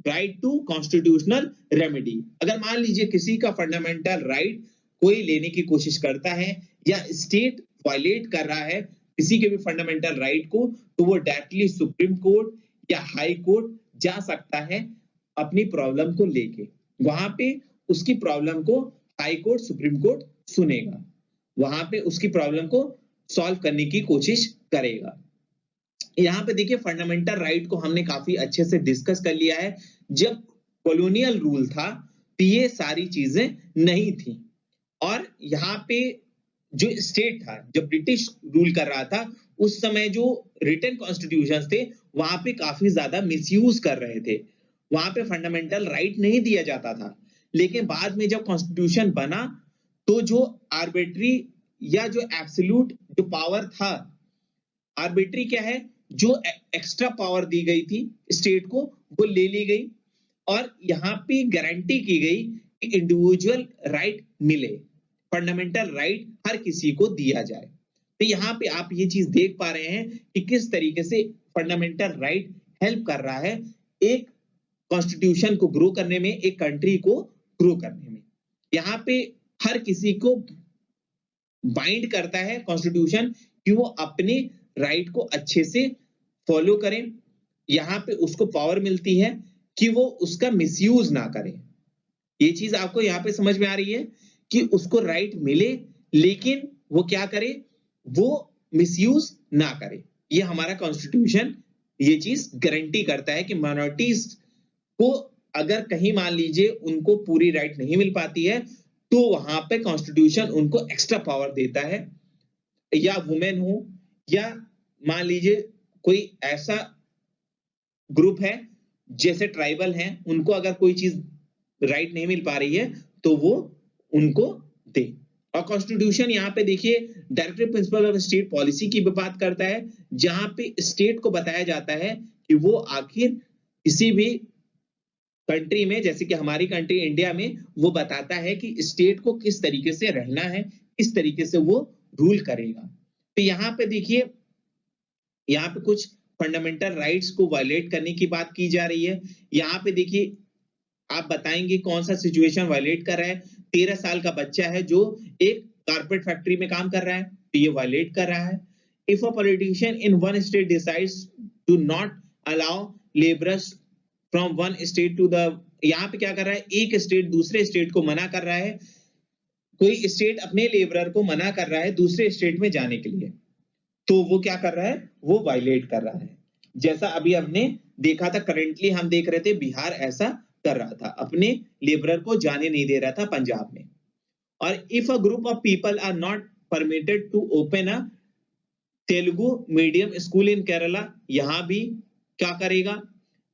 राइट टू कॉन्स्टिट्यूशनल रेमेडी। अगर मान लीजिए किसी का फंडामेंटल राइट कोई लेने की कोशिश करता है या स्टेट वायलेट कर रहा है किसी के भी फंडामेंटल राइट को, तो वो डायरेक्टली सुप्रीम कोर्ट या हाई कोर्ट जा सकता है अपनी प्रॉब्लम को लेके। वहां पे उसकी प्रॉब्लम को हाई कोर्ट, सुप्रीम कोर्ट सुनेगा, वहां पे उसकी प्रॉब्लम को सॉल्व करने की कोशिश करेगा। यहाँ पे देखिए फंडामेंटल राइट को हमने काफी अच्छे से डिस्कस कर लिया है। जब कॉलोनियल रूल था तो ये सारी चीजें नहीं थी, और यहाँ पे जो स्टेट था, जब ब्रिटिश रूल कर रहा था, उस समय जो रिटन कॉन्स्टिट्यूशन थे वहां पे काफी ज्यादा मिसयूज कर रहे थे, वहां पे फंडामेंटल राइट नहीं दिया जाता था। लेकिन बाद में जब कॉन्स्टिट्यूशन बना तो जो आर्बिट्री या जो एब्सोल्यूट जो पावर था, आर्बिट्री क्या है? जो एक्स्ट्रा पावर दी गई थी स्टेट को वो ले ली गई, और यहाँ पे गारंटी की गई कि इंडिविजुअल राइट मिले, फंडामेंटल राइट हर किसी को दिया जाए। तो यहाँ पे आप ये चीज देख पा रहे हैं कि किस तरीके से फंडामेंटल राइट हेल्प कर रहा है एक कॉन्स्टिट्यूशन को ग्रो करने में, एक कंट्री को ग्रो करने में। यहाँ पे हर किसी को बाइंड करता है कॉन्स्टिट्यूशन कि वो अपने राइट को अच्छे से फॉलो करें। यहाँ पे उसको पावर मिलती है कि वो उसका मिसयूज ना करे। ये चीज आपको यहाँ पे समझ में आ रही है कि उसको राइट मिले, लेकिन वो क्या करे, वो मिसयूज ना करे। ये हमारा कॉन्स्टिट्यूशन ये चीज गारंटी करता है कि माइनॉरिटीज को अगर कहीं मान लीजिए उनको पूरी राइट नहीं मिल पाती है तो वहां पे कॉन्स्टिट्यूशन उनको एक्स्ट्रा पावर देता है, या वुमेन हो या मान लीजिए कोई ऐसा ग्रुप है जैसे ट्राइबल हैं, उनको अगर कोई चीज राइट नहीं मिल पा रही है तो वो उनको दे। और कॉन्स्टिट्यूशन यहाँ पे देखिए directive principle of state policy की भी बात करता है, जहां पे स्टेट को बताया जाता है कि वो आखिर किसी भी कंट्री में, जैसे कि हमारी कंट्री इंडिया में, वो बताता है कि स्टेट को किस तरीके से रहना है, किस तरीके से वो रूल करेगा। तो यहाँ पे देखिए, यहाँ पे कुछ फंडामेंटल राइट्स को वायलेट करने की बात की जा रही है। यहाँ पे देखिए आप बताएंगे कौन सा सिचुएशन वायलेट कर रहा है। 13 साल का बच्चा है जो एक कारपेट फैक्ट्री में काम कर रहा है, तो ये वायलेट कर रहा है। If a politician in one state decides to not allow labourers from one state to the, यहाँ पे क्या कर रहा है, एक स्टेट दूसरे स्टेट को मना कर रहा है, कोई स्टेट अपने लेबरर को मना कर रहा है दूसरे स्टेट में जाने के लिए, तो वो क्या कर रहा है, वो वायलेट कर रहा है। जैसा अभी हमने देखा था, करेंटली हम देख रहे थे बिहार ऐसा कर रहा था, अपने लेबरर को जाने नहीं दे रहा था पंजाब में। और if a group of people are not permitted to open a Telugu medium school in Kerala, यहां भी क्या करेगा,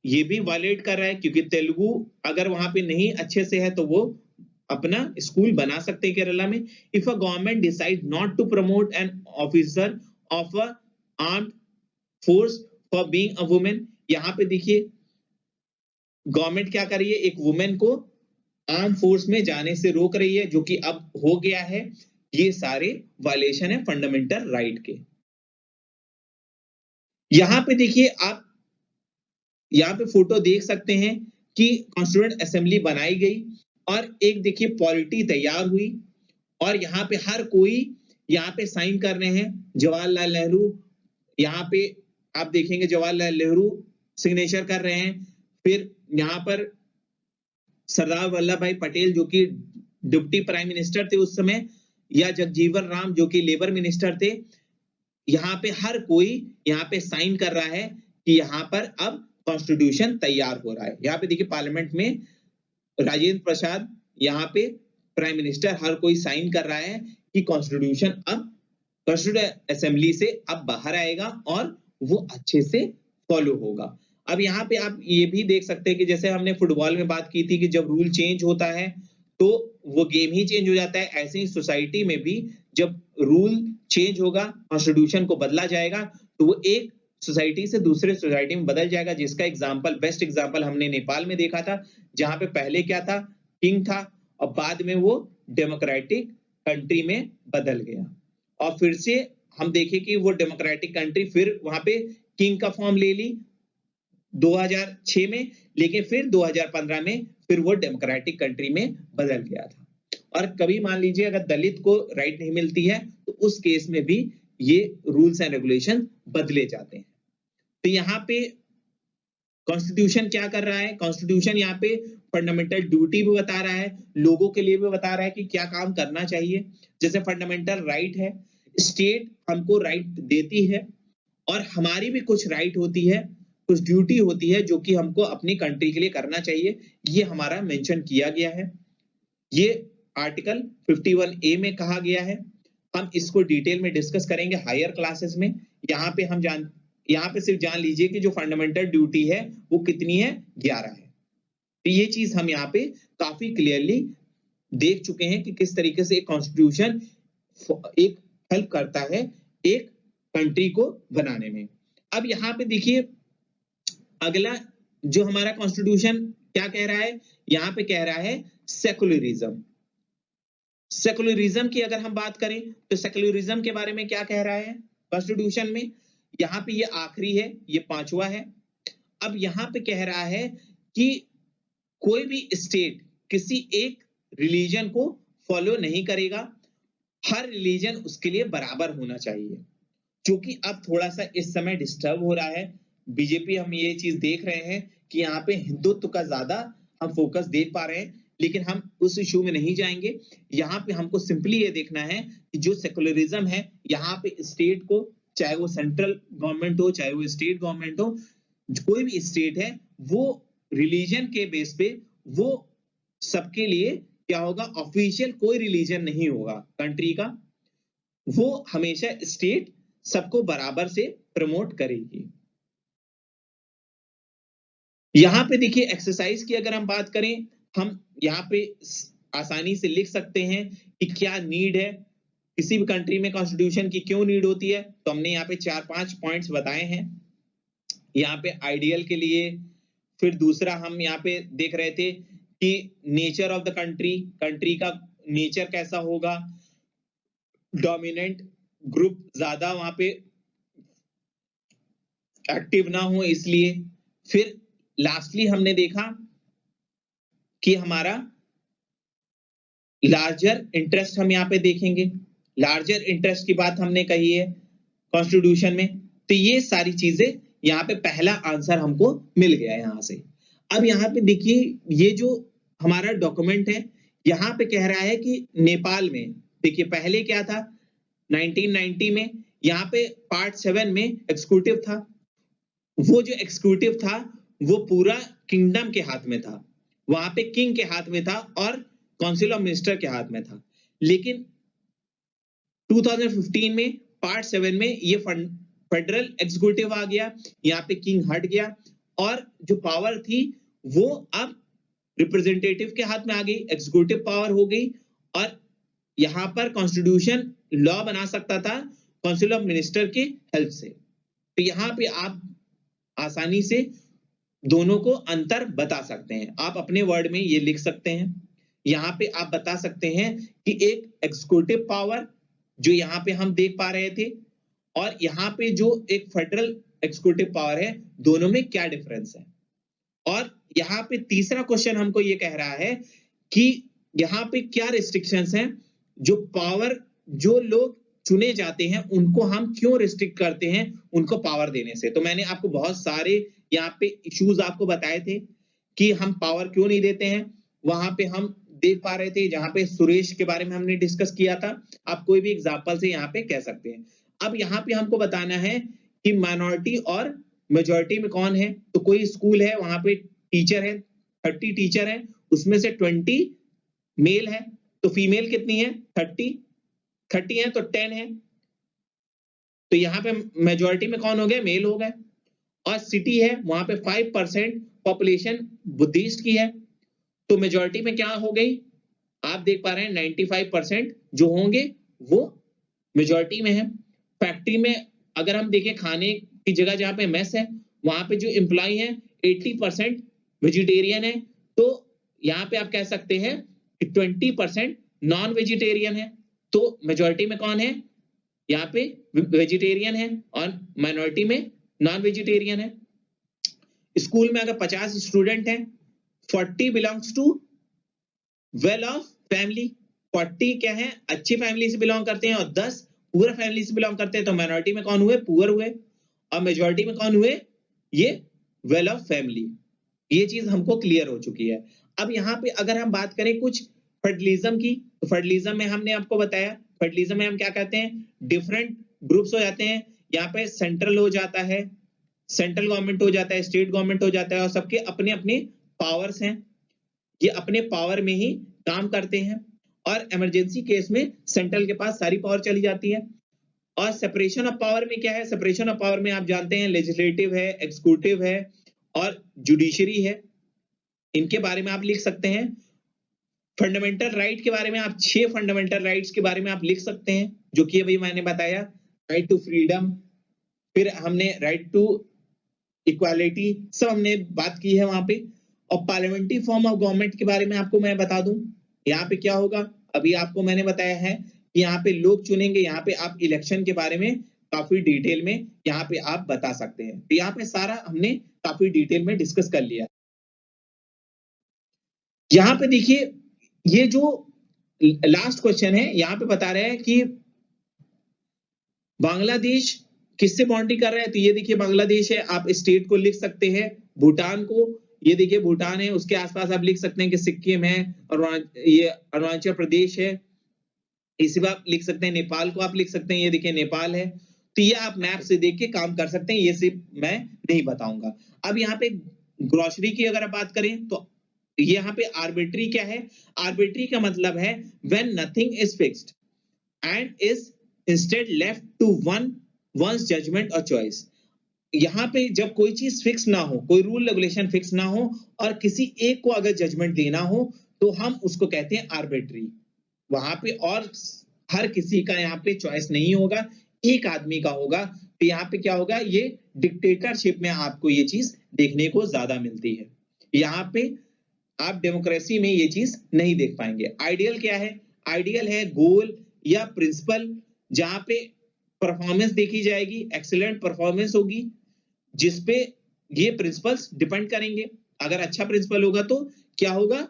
ये भी वायलेट कर रहा है, क्योंकि तेलुगु अगर वहां पे नहीं अच्छे से है तो वो अपना स्कूल बना सकते हैं केरला में। If a government decide not to promote an officer of a armed force for being a women, यहाँ पे देखिए गवर्नमेंट क्या कर रही है, एक वुमेन को आर्म फोर्स में जाने से रोक रही है, जो कि अब हो गया है। ये सारे वायलेशन है फंडामेंटल राइट के। यहां पे देखिए आप यहाँ पे फोटो देख सकते हैं कि कॉन्स्टिट्यूएंट असेंबली बनाई गई और एक देखिए पॉलिटी तैयार हुई, और यहाँ पे हर कोई यहाँ पे साइन कर रहे हैं। जवाहरलाल नेहरू, यहाँ पे आप देखेंगे जवाहरलाल नेहरू सिग्नेचर कर रहे हैं। फिर यहाँ पर सरदार वल्लभ भाई पटेल जो कि डिप्टी प्राइम मिनिस्टर थे उस समय, या जगजीवन राम जो कि लेबर मिनिस्टर थे, यहाँ पे हर कोई यहाँ पे साइन कर रहा है कि यहाँ पर अब कॉन्स्टिट्यूशन तैयार हो रहा है। यहाँ पे देखिए पार्लियामेंट में राजेंद्र प्रसाद, यहाँ पे प्राइम मिनिस्टर, हर कोई साइन कर रहा है कि कॉन्स्टिट्यूशन अब कॉन्स्टिट्यूएंट असेंबली से अब बाहर आएगा और वो अच्छे से फॉलो होगा। अब यहाँ पे आप ये भी देख सकते हैं कि जैसे हमने फुटबॉल में बात की थी कि जब रूल चेंज होता है तो वो गेम ही चेंज हो जाता है, ऐसे ही सोसाइटी में भी जब रूल चेंज होगा, कॉन्स्टिट्यूशन को बदला जाएगा, तो वो एक सोसाइटी से दूसरे सोसाइटी में बदल जाएगा। जिसका एग्जांपल, बेस्ट एग्जांपल हमने नेपाल में देखा था, जहां पे पहले क्या था, किंग था, और बाद में वो डेमोक्रेटिक कंट्री में बदल गया। और फिर से हम देखें कि वो डेमोक्रेटिक कंट्री फिर वहां पे किंग का फॉर्म ले ली 2006 में, लेकिन फिर 2015 में फिर वो डेमोक्रेटिक कंट्री में बदल गया था। और कभी मान लीजिए अगर दलित को राइट नहीं मिलती है तो उस केस में भी ये रूल्स एंड रेगुलेशन बदले जाते हैं। तो यहाँ पे कॉन्स्टिट्यूशन क्या कर रहा है, कॉन्स्टिट्यूशन यहाँ पे फंडामेंटल ड्यूटी भी बता रहा है, लोगों के लिए भी बता रहा है कि क्या काम करना चाहिए। जैसे फंडामेंटल राइट है, स्टेट हमको राइट देती है और हमारी भी कुछ राइट होती है, कुछ ड्यूटी होती है जो कि हमको अपनी कंट्री के लिए करना चाहिए। ये हमारा मेंशन किया गया है, ये आर्टिकल 51A में कहा गया है। हम इसको डिटेल में डिस्कस करेंगे हायर क्लासेस में। यहाँ पे सिर्फ जान लीजिए कि जो फंडामेंटल ड्यूटी है वो कितनी है, 11 है। तो ये चीज हम यहाँ पे काफी क्लियरली देख चुके हैं कि किस तरीके से एक कॉन्स्टिट्यूशन एक हेल्प करता है एक कंट्री को बनाने में। अब यहाँ पे देखिए अगला जो हमारा कॉन्स्टिट्यूशन क्या कह रहा है, यहाँ पे कह रहा है सेकुलरिज्म। सेकुलरिज्म की अगर हम बात करें तो सेकुलरिज्म के बारे में क्या कह रहा है कॉन्स्टिट्यूशन में, यहाँ पे ये आखिरी है, ये 5वां है। अब यहाँ पे कह रहा है कि कोई भी स्टेट किसी एक रिलीजन को फॉलो नहीं करेगा, हर रिलीजन उसके लिए बराबर होना चाहिए। क्योंकि अब थोड़ा सा इस समय डिस्टर्ब हो रहा है बीजेपी, हम ये चीज देख रहे हैं कि यहाँ पे हिंदुत्व का ज्यादा हम फोकस देख पा रहे हैं, लेकिन हम उस इशू में नहीं जाएंगे। यहाँ पे हमको सिंपली ये देखना है कि जो सेकुलरिज्म है, यहाँ पे स्टेट को, चाहे वो सेंट्रल गवर्नमेंट हो चाहे वो स्टेट गवर्नमेंट हो, कोई भी स्टेट है, वो रिलीजन के बेस पे वो सबके लिए क्या होगा, ऑफिशियल कोई रिलीजन नहीं होगा कंट्री का, वो हमेशा स्टेट सबको बराबर से प्रमोट करेगी। यहां पे देखिए एक्सरसाइज की अगर हम बात करें, हम यहाँ पे आसानी से लिख सकते हैं कि क्या नीड है, किसी भी कंट्री में कॉन्स्टिट्यूशन की क्यों नीड होती है। तो हमने यहाँ पे 4-5 पॉइंट्स बताए हैं। यहाँ पे आइडियल के लिए, फिर दूसरा हम यहाँ पे देख रहे थे कि nature of the country, country का नेचर कैसा होगा, डोमिनेंट ग्रुप ज्यादा वहां पे एक्टिव ना हो इसलिए। फिर लास्टली हमने देखा कि हमारा लार्जर इंटरेस्ट हम यहाँ पे देखेंगे, लार्जर इंटरेस्ट की बात हमने कही है कॉन्स्टिट्यूशन में। तो ये सारी चीजें यहाँ पे पहला आंसर हमको मिल गया यहाँ से। अब यहाँ पे देखिए ये जो हमारा डॉक्यूमेंट है, यहाँ पे कह रहा है कि नेपाल में, देखिए पहले क्या था 1990 में, यहाँ पे पार्ट 7 में एग्जीक्यूटिव था। वो जो एग्जीक्यूटिव था वो पूरा किंगडम के हाथ में था, वहां पे किंग के हाथ में था और काउंसिल ऑफ मिनिस्टर के हाथ में था। लेकिन 2015 में पार्ट 7 में ये फेडरल एग्जीक्यूटिव आ गया, यहाँ पे किंग हट गया और जो पावर थी वो अब रिप्रेजेंटेटिव के हाथ में आ गई, एग्जीक्यूटिव पावर हो गई। और यहाँ पर कॉन्स्टिट्यूशन लॉ बना सकता था काउंसिल ऑफ मिनिस्टर की हेल्प से। तो यहाँ पे आप आसानी से दोनों को अंतर बता सकते हैं, आप अपने वर्ड में ये लिख सकते हैं। यहाँ पे आप बता सकते हैं कि एक एग्जीक्यूटिव पावर जो यहाँ पे हम देख पा रहे थे और यहाँ पे जो एक फेडरल एग्जीक्यूटिव पावर है, दोनों में क्या डिफरेंस है। और यहाँ पे तीसरा क्वेश्चन हमको ये कह रहा है कि यहाँ पे क्या रिस्ट्रिक्शंस हैं, जो पावर, जो लोग चुने जाते हैं उनको हम क्यों रिस्ट्रिक्ट करते हैं उनको पावर देने से। तो मैंने आपको बहुत सारे यहाँ पे इश्यूज आपको बताए थे कि हम पावर क्यों नहीं देते हैं। वहां पे हम देख पा रहे थे, जहां पे सुरेश के बारे में हमने डिस्कस किया था, आप कोई भी एग्जांपल से यहाँ पे कह सकते हैं। अब यहाँ पे हमको बताना है कि माइनॉरिटी और मेजॉरिटी में कौन है। तो कोई स्कूल है, वहां पे टीचर है, 30 टीचर है, उसमें से 20 मेल है, तो फीमेल कितनी है, 30 है, तो 10 है। तो यहाँ पे मेजॉरिटी में कौन हो गए, मेल हो गए। और सिटी है, वहां पे 5% पॉपुलेशन बुद्धिस्ट की है, तो मेजॉरिटी में क्या हो गई, आप देख पा रहे हैं 95% जो होंगे वो मेजॉरिटी में है। फैक्ट्री में अगर हम देखें, खाने की जगह जहां पे मेस है, वहां पे जो एम्प्लॉय है 80% वेजिटेरियन है, तो यहाँ पे आप कह सकते हैं कि 20% नॉन वेजिटेरियन है। तो मेजॉरिटी में कौन है, यहाँ पे वेजिटेरियन है और माइनॉरिटी में नॉन वेजिटेरियन है। स्कूल में अगर 50 स्टूडेंट हैं, 40 belongs to well off family, 40 क्या है, अच्छी फैमिली से बिलोंग करते हैं, और 10 पुअर फैमिली से बिलोंग करते हैं। तो माइनॉरिटी में कौन हुए, पुअर हुए, और मेजॉरिटी में कौन हुए, ये वेल ऑफ फैमिली। ये चीज हमको क्लियर हो चुकी है। अब यहाँ पे अगर हम बात करें कुछ फेडरलिज्म की, तो फेडरलिज्म में हमने आपको बताया, फेडरलिज्म में हम क्या कहते हैं, डिफरेंट ग्रुप्स हो जाते हैं। यहाँ पे सेंट्रल हो जाता है, सेंट्रल गवर्नमेंट हो जाता है, स्टेट गवर्नमेंट हो जाता है, और सबके अपने अपने पावर्स हैं, ये अपने पावर में ही काम करते हैं। और इमरजेंसी केस में सेंट्रल के पास सारी पावर चली जाती है। और सेपरेशन ऑफ पावर में क्या है, सेपरेशन ऑफ पावर में आप जानते हैं लेजिस्लेटिव है, एग्जीक्यूटिव है और जुडिशरी है, इनके बारे में आप लिख सकते हैं। फंडामेंटल राइट के बारे में आप 6 फंडामेंटल राइट्स के बारे में आप लिख सकते हैं, जो कि अभी मैंने बताया, राइट टू फ्रीडम, फिर हमने राइट टू इक्वालिटी, सब हमने बात की है वहां पे। और पार्लियामेंट्री फॉर्म ऑफ गवर्नमेंट के बारे में आपको मैं बता दूं, यहाँ पे क्या होगा, अभी आपको मैंने बताया है कि यहाँ पे लोग चुनेंगे, यहाँ पे आप इलेक्शन के बारे में काफी डिटेल में यहाँ पे आप बता सकते हैं। तो यहाँ पे सारा हमने काफी डिटेल में डिस्कस कर लिया। यहाँ पे देखिए ये जो लास्ट क्वेश्चन है, यहाँ पे बता रहे हैं कि बांग्लादेश किससे बाउंड्री कर रहा है। तो ये देखिए बांग्लादेश है, आप स्टेट को लिख सकते हैं, भूटान को, ये देखिए भूटान है, उसके आसपास आप लिख सकते हैं कि सिक्किम है और ये अरुणाचल प्रदेश है। इसी बार आप लिख सकते हैं नेपाल को आप लिख सकते हैं, ये देखिए नेपाल है। तो ये आप मैप से देख के काम कर सकते हैं, ये सिर्फ मैं नहीं बताऊंगा। अब यहाँ पे ग्रोसरी की अगर आप बात करें तो यहाँ पे आर्बिट्री क्या है? आर्बिट्री का मतलब है when nothing is fixed and is instead left to one's judgment और चॉइस। यहाँ पे जब कोई चीज फिक्स ना हो, कोई रूल रेगुलेशन फिक्स ना हो और किसी एक को अगर जजमेंट देना हो तो हम उसको कहते हैं आर्बिट्री। वहां पे और हर किसी का यहाँ पे चॉइस नहीं होगा, एक आदमी का होगा। तो यहाँ पे क्या होगा, ये डिक्टेटरशिप में आपको ये चीज देखने को ज्यादा मिलती है। यहाँ पे आप डेमोक्रेसी में ये चीज नहीं देख पाएंगे। आइडियल क्या है? आइडियल है गोल या प्रिंसिपल जहां पे परफॉर्मेंस देखी जाएगी, एक्सीलेंट परफॉर्मेंस होगी, जिसपे ये प्रिंसिपल्स डिपेंड करेंगे। अगर अच्छा प्रिंसिपल होगा तो क्या होगा,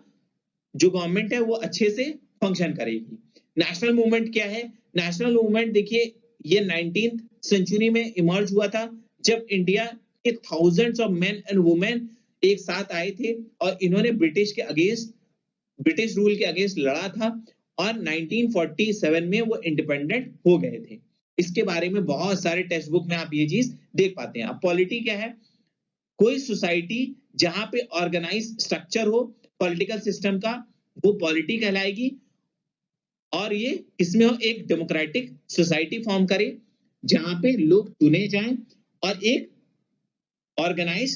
जो गवर्नमेंट है वो अच्छे से फंक्शन करेगी। नेशनल मूवमेंट क्या है? नेशनल मूवमेंट देखिए ये 19th सेंचुरी में इमर्ज हुआ था, जब इंडिया के thousands of main and women एक साथ आए थे और इन्होंने ब्रिटिश रूल के अगेंस्ट लड़ा था और 1947 में वो इंडिपेंडेंट हो गए थे। इसके बारे में बहुत सारे टेक्स्ट बुक में आप ये चीज देख पाते हैं। अब पॉलिटी क्या है? कोई सोसाइटी जहां पे ऑर्गेनाइज स्ट्रक्चर हो पॉलिटिकल सिस्टम का, वो पॉलिटी कहलाएगी। और ये इसमें हो एक डेमोक्रेटिक सोसाइटी फॉर्म करे जहां पे लोग चुने जाएं और एक ऑर्गेनाइज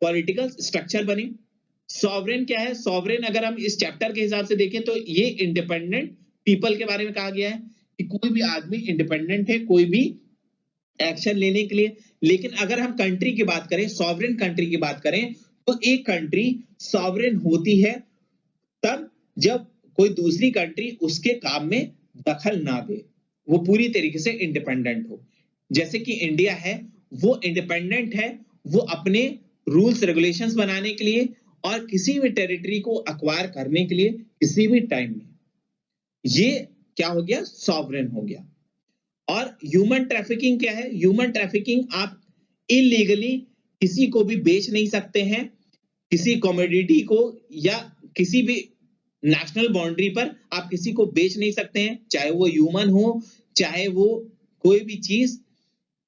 पॉलिटिकल स्ट्रक्चर बने। सॉवरेन क्या है? सॉवरेन अगर हम इस चैप्टर के हिसाब से देखें तो ये इंडिपेंडेंट पीपल के बारे में कहा गया है कि कोई भी आदमी इंडिपेंडेंट है कोई भी एक्शन लेने के लिए। लेकिन अगर हम कंट्री की बात करें, सॉवरेन कंट्री की बात करें, तो एक कंट्री सॉवरेन होती है तब जब कोई दूसरी कंट्री उसके काम में दखल ना दे, वो पूरी तरीके से इंडिपेंडेंट हो। जैसे कि इंडिया है, वो इंडिपेंडेंट है, वो अपने रूल्स रेगुलेशंस बनाने के लिए और किसी भी टेरिटरी को अक्वायर करने के लिए किसी भी टाइम में, ये क्या हो गया? सॉवरेन हो गया। और ह्यूमन ट्रैफिकिंग क्या है? ह्यूमन ट्रैफिकिंग आप इलीगली किसी को भी बेच नहीं सकते हैं, किसी कमोडिटी को या किसी भी नेशनल बाउंड्री पर आप किसी को बेच नहीं सकते हैं, चाहे वो ह्यूमन हो चाहे वो कोई भी चीज।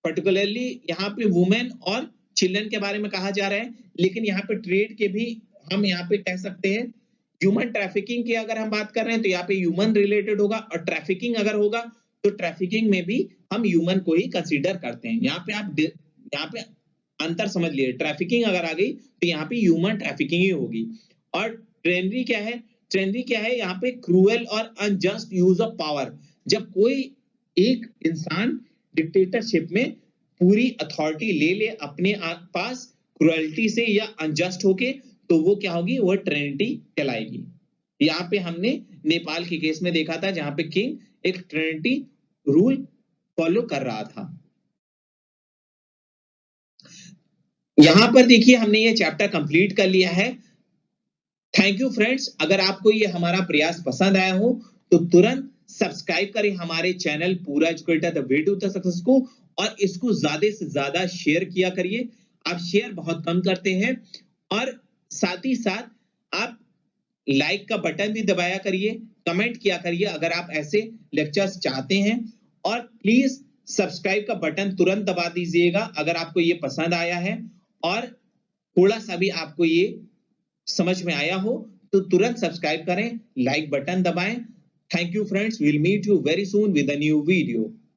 पर्टिकुलरली यहाँ पे वुमेन और चिल्ड्रन के बारे में कहा जा रहा है, लेकिन यहाँ पे ट्रेड के भी हम यहाँ पे कह सकते हैं। ह्यूमन ट्रैफिकिंग की अगर हम बात कर रहे हैं तो यहाँ पे ह्यूमन रिलेटेड होगा, और ट्रैफिकिंग अगर होगा तो ट्रैफिकिंग में भी हम ह्यूमन को ही कंसीडर करते हैं। यहाँ पे आप यहाँ पे अंतर समझ लिए, ट्रैफिकिंग अगर आ गई तो यहाँ पे ह्यूमन ट्रैफिकिंग ही होगी। और ट्रेनरी क्या है? ट्रेनरी क्या है? यहाँ पे क्रूएल और अनजस्ट यूज ऑफ पावर, जब कोई एक इंसान डिक्टेटरशिप में पूरी अथॉरिटी ले ले अपने पास क्रुएल्टी से या अनजस्ट होके, तो वो क्या होगी? वो ट्रेनिटी कहलाएगी। यहाँ पे हमने नेपाल के केस में देखा था जहां पे किंग एक ट्रेनिटी रूल फॉलो कर रहा था। यहां पर देखिए हमने ये चैप्टर कंप्लीट कर लिया है। Thank you friends. अगर आपको ये हमारा प्रयास पसंद आया हो तो तुरंत सब्सक्राइब करें हमारे चैनल पूरा educator the way to the success को, और इसको ज्यादा से ज्यादा शेयर किया करिए। आप शेयर बहुत कम करते हैं, और साथ ही साथ आप लाइक का बटन भी दबाया करिए, कमेंट किया करिए अगर आप ऐसे लेक्चर्स चाहते हैं, और प्लीज सब्सक्राइब का बटन तुरंत दबा दीजिएगा अगर आपको ये पसंद आया है, और थोड़ा सा भी आपको ये समझ में आया हो तो तुरंत सब्सक्राइब करें, लाइक बटन दबाएं। Thank you friends, will meet you very soon with a new video.